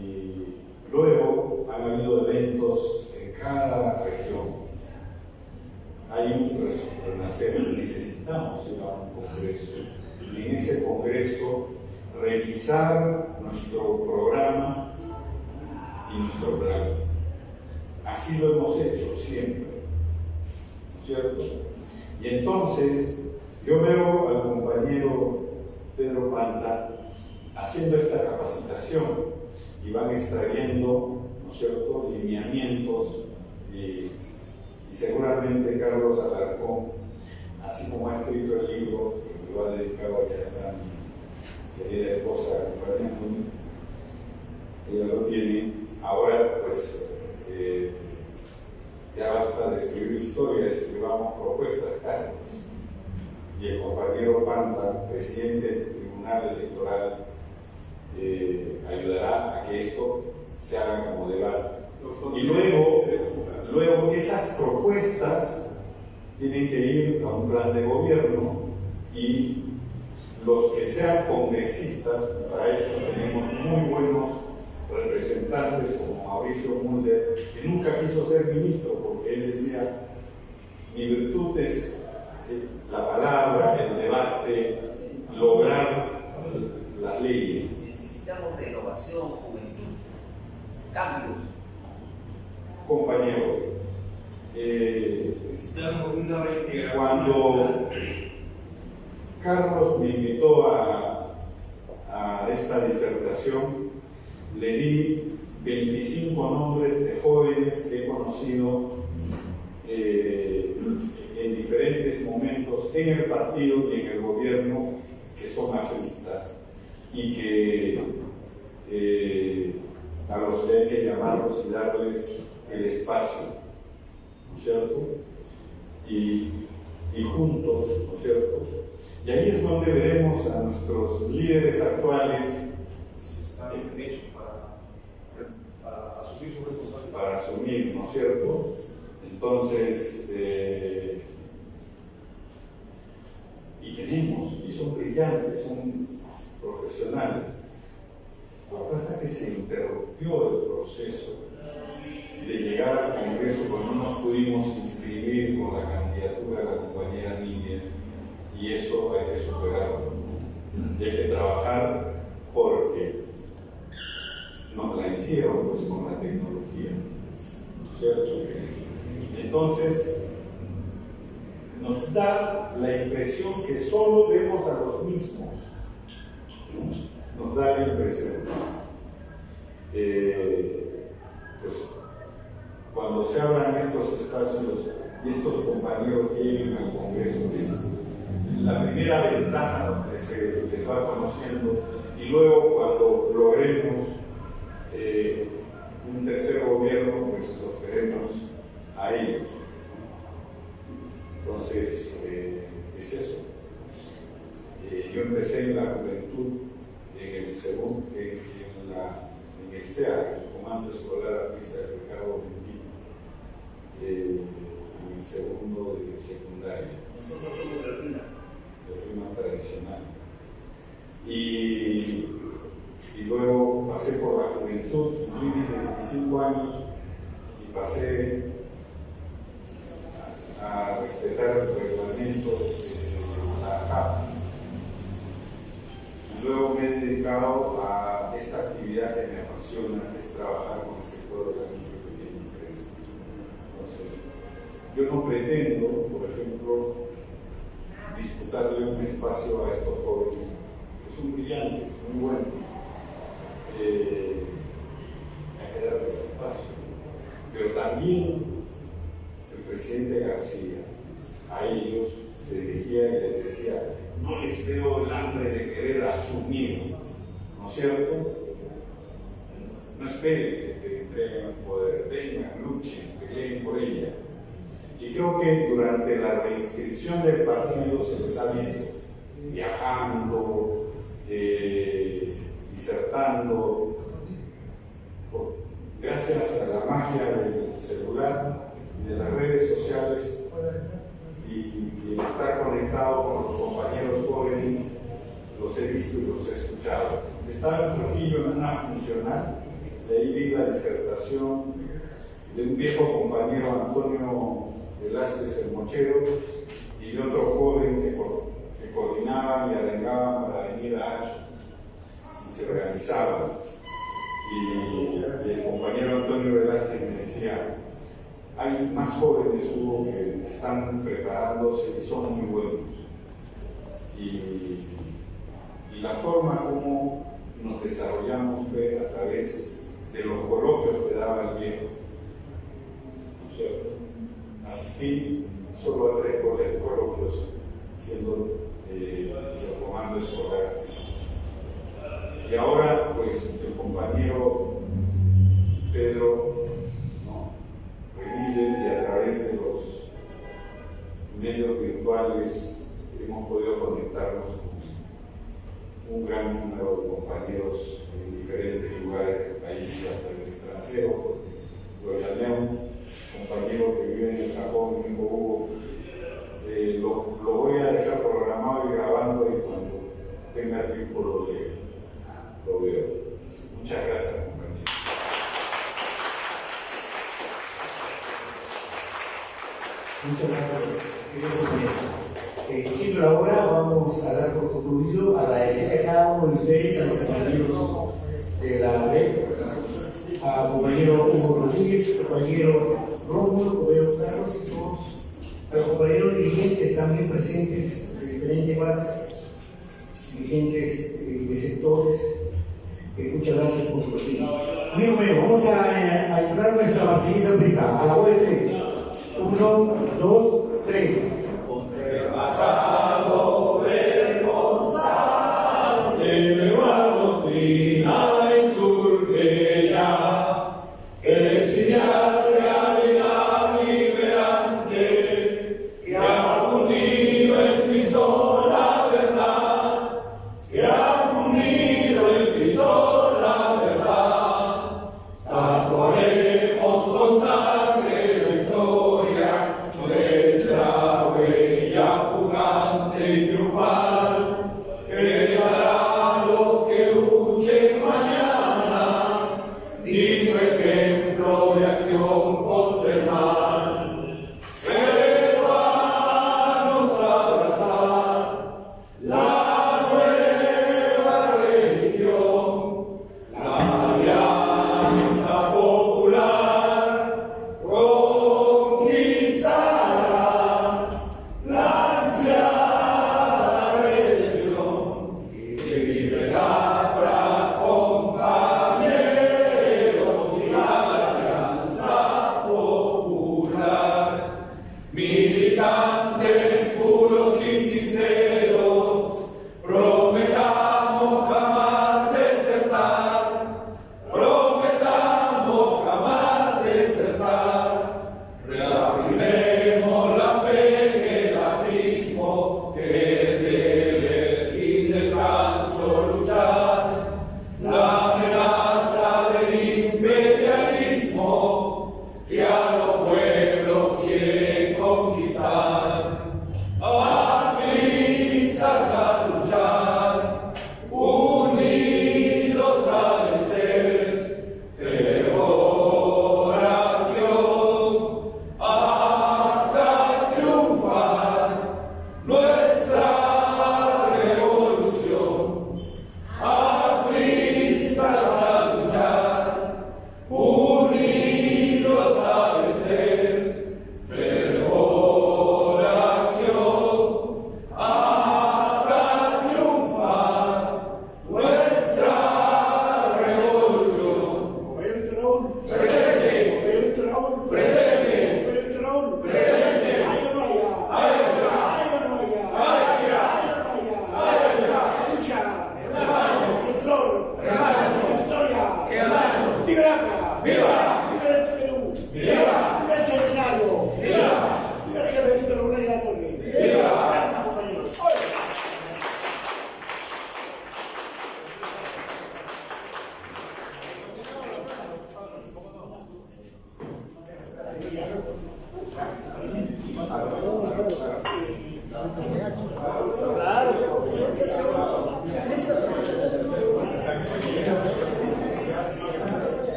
luego han habido eventos en cada región. Hay un renacer, necesitamos ir a un congreso y en ese congreso revisar nuestro programa y nuestro plan. Así lo hemos hecho siempre, ¿no es cierto? Y entonces yo veo al compañero Pedro Panta haciendo esta capacitación y van extrayendo, ¿no es cierto?, lineamientos y seguramente Carlos Alarcón, así como ha escrito el libro que lo ha dedicado, ya está mi querida esposa acompañándome, ella lo tiene. Ahora pues ya basta de escribir historia, escribamos propuestas, Carlos. Y el compañero Panta, presidente del Tribunal Electoral, ayudará a que esto se haga como debate. Y luego esas propuestas tienen que ir a un plan de gobierno y los que sean congresistas, para esto tenemos muy buenos representantes como Mauricio Mulder, que nunca quiso ser ministro porque él decía: mi virtud es la palabra, el debate, lograr las leyes. Necesitamos renovación, juventud, cambios. Compañero, cuando Carlos me invitó a esta disertación, le di 25 nombres de jóvenes que he conocido en diferentes momentos en el partido y en el gobierno, que son afristas y que a los que hay que llamarlos y darles el espacio, ¿no es cierto? Y juntos, ¿no es cierto? Y ahí es donde veremos a nuestros líderes actuales para asumir su responsabilidad. Para asumir, ¿no es cierto? Entonces, y tenemos, y son brillantes, son profesionales. Lo que pasa es que se interrumpió el proceso de llegar al Congreso cuando no nos pudimos inscribir con la candidatura de la compañera Nidia, y eso hay que superarlo. Y hay que trabajar porque nos la hicieron pues con la tecnología, ¿cierto? Entonces nos da la impresión que solo vemos a los mismos, ¿no? Nos da la impresión. Pues cuando se abran estos espacios y estos compañeros lleguen al Congreso, es la primera ventana donde se les va conociendo, y luego cuando logremos un tercer gobierno, pues los veremos a ellos. Entonces, es eso. Yo empecé en la juventud, en el CEA, el Comando Escolar Artista de Ricardo Ventino, en el segundo de secundaria. Nosotros somos de rima tradicional. Y luego pasé por la juventud, viví 25 años y pasé a respetar el reglamento de la JAP. Y luego me he dedicado a esta actividad que me apasiona, que es trabajar con el sector de la micro y pequeña empresa. Entonces, yo no pretendo, por ejemplo, disputarle un espacio a estos jóvenes, que son brillantes, muy buenos. Hay que darles espacio. Pero también el presidente García, a ellos se dirigía y les decía: no les veo el hambre de querer asumir, ¿no es cierto? No esperen que te entreguen el poder, vengan, luchen, peleen por ella. Y creo que durante la reinscripción del partido se les ha visto viajando, disertando, gracias a la magia del celular y de las redes sociales y el estar conectado con los compañeros jóvenes, los he visto y los he escuchado. Estaba en Trujillo en una funcional, de ahí vi la disertación de un viejo compañero, Antonio Velázquez el Mochero, y de otro joven que coordinaban y arengaban para venir a Hacho, y se organizaban. Y el compañero Antonio Velázquez me decía: hay más jóvenes, Hugo, que están preparándose y son muy buenos. Y la forma como nos desarrollamos fue a través de los coloquios que daba el viejo, ¿no es cierto? Asistí solo a 3 coloquios, siendo el comando escolar. Y ahora, pues, el compañero Pedro, ¿no?, Remille, y a través de los medios virtuales hemos podido conectarnos con un gran número de compañeros en diferentes lugares del país y hasta del extranjero. Gloria León, compañero que vive en el Japón, me dijo: Hugo, lo voy a dejar programado y grabando, y cuando tenga tiempo lo veo. Muchas gracias, compañero. Muchas gracias, queridos compañeros. Siendo ahora, vamos a dar por concluido, agradecer a cada uno de ustedes, a los compañeros de la red, a compañero Hugo Rodríguez, compañero Rómulo, compañero Carlos y todos, a los compañeros dirigentes también presentes de diferentes bases, dirigentes de sectores. Muchas gracias por su presencia. Amigo mío, vamos a entrar nuestra marsellesa presta a la voz de 3. 1, 2, 3. Pasado vergonzable, nueva doctrina insurge ya, que si ya realidad liberante, que ha fundido en Cristo la verdad, que ha fundido en Cristo la verdad, tatuaremos con sangre la historia.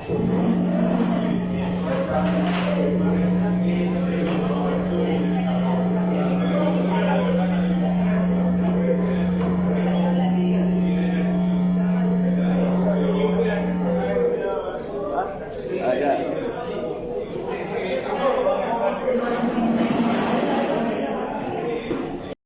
Gracias.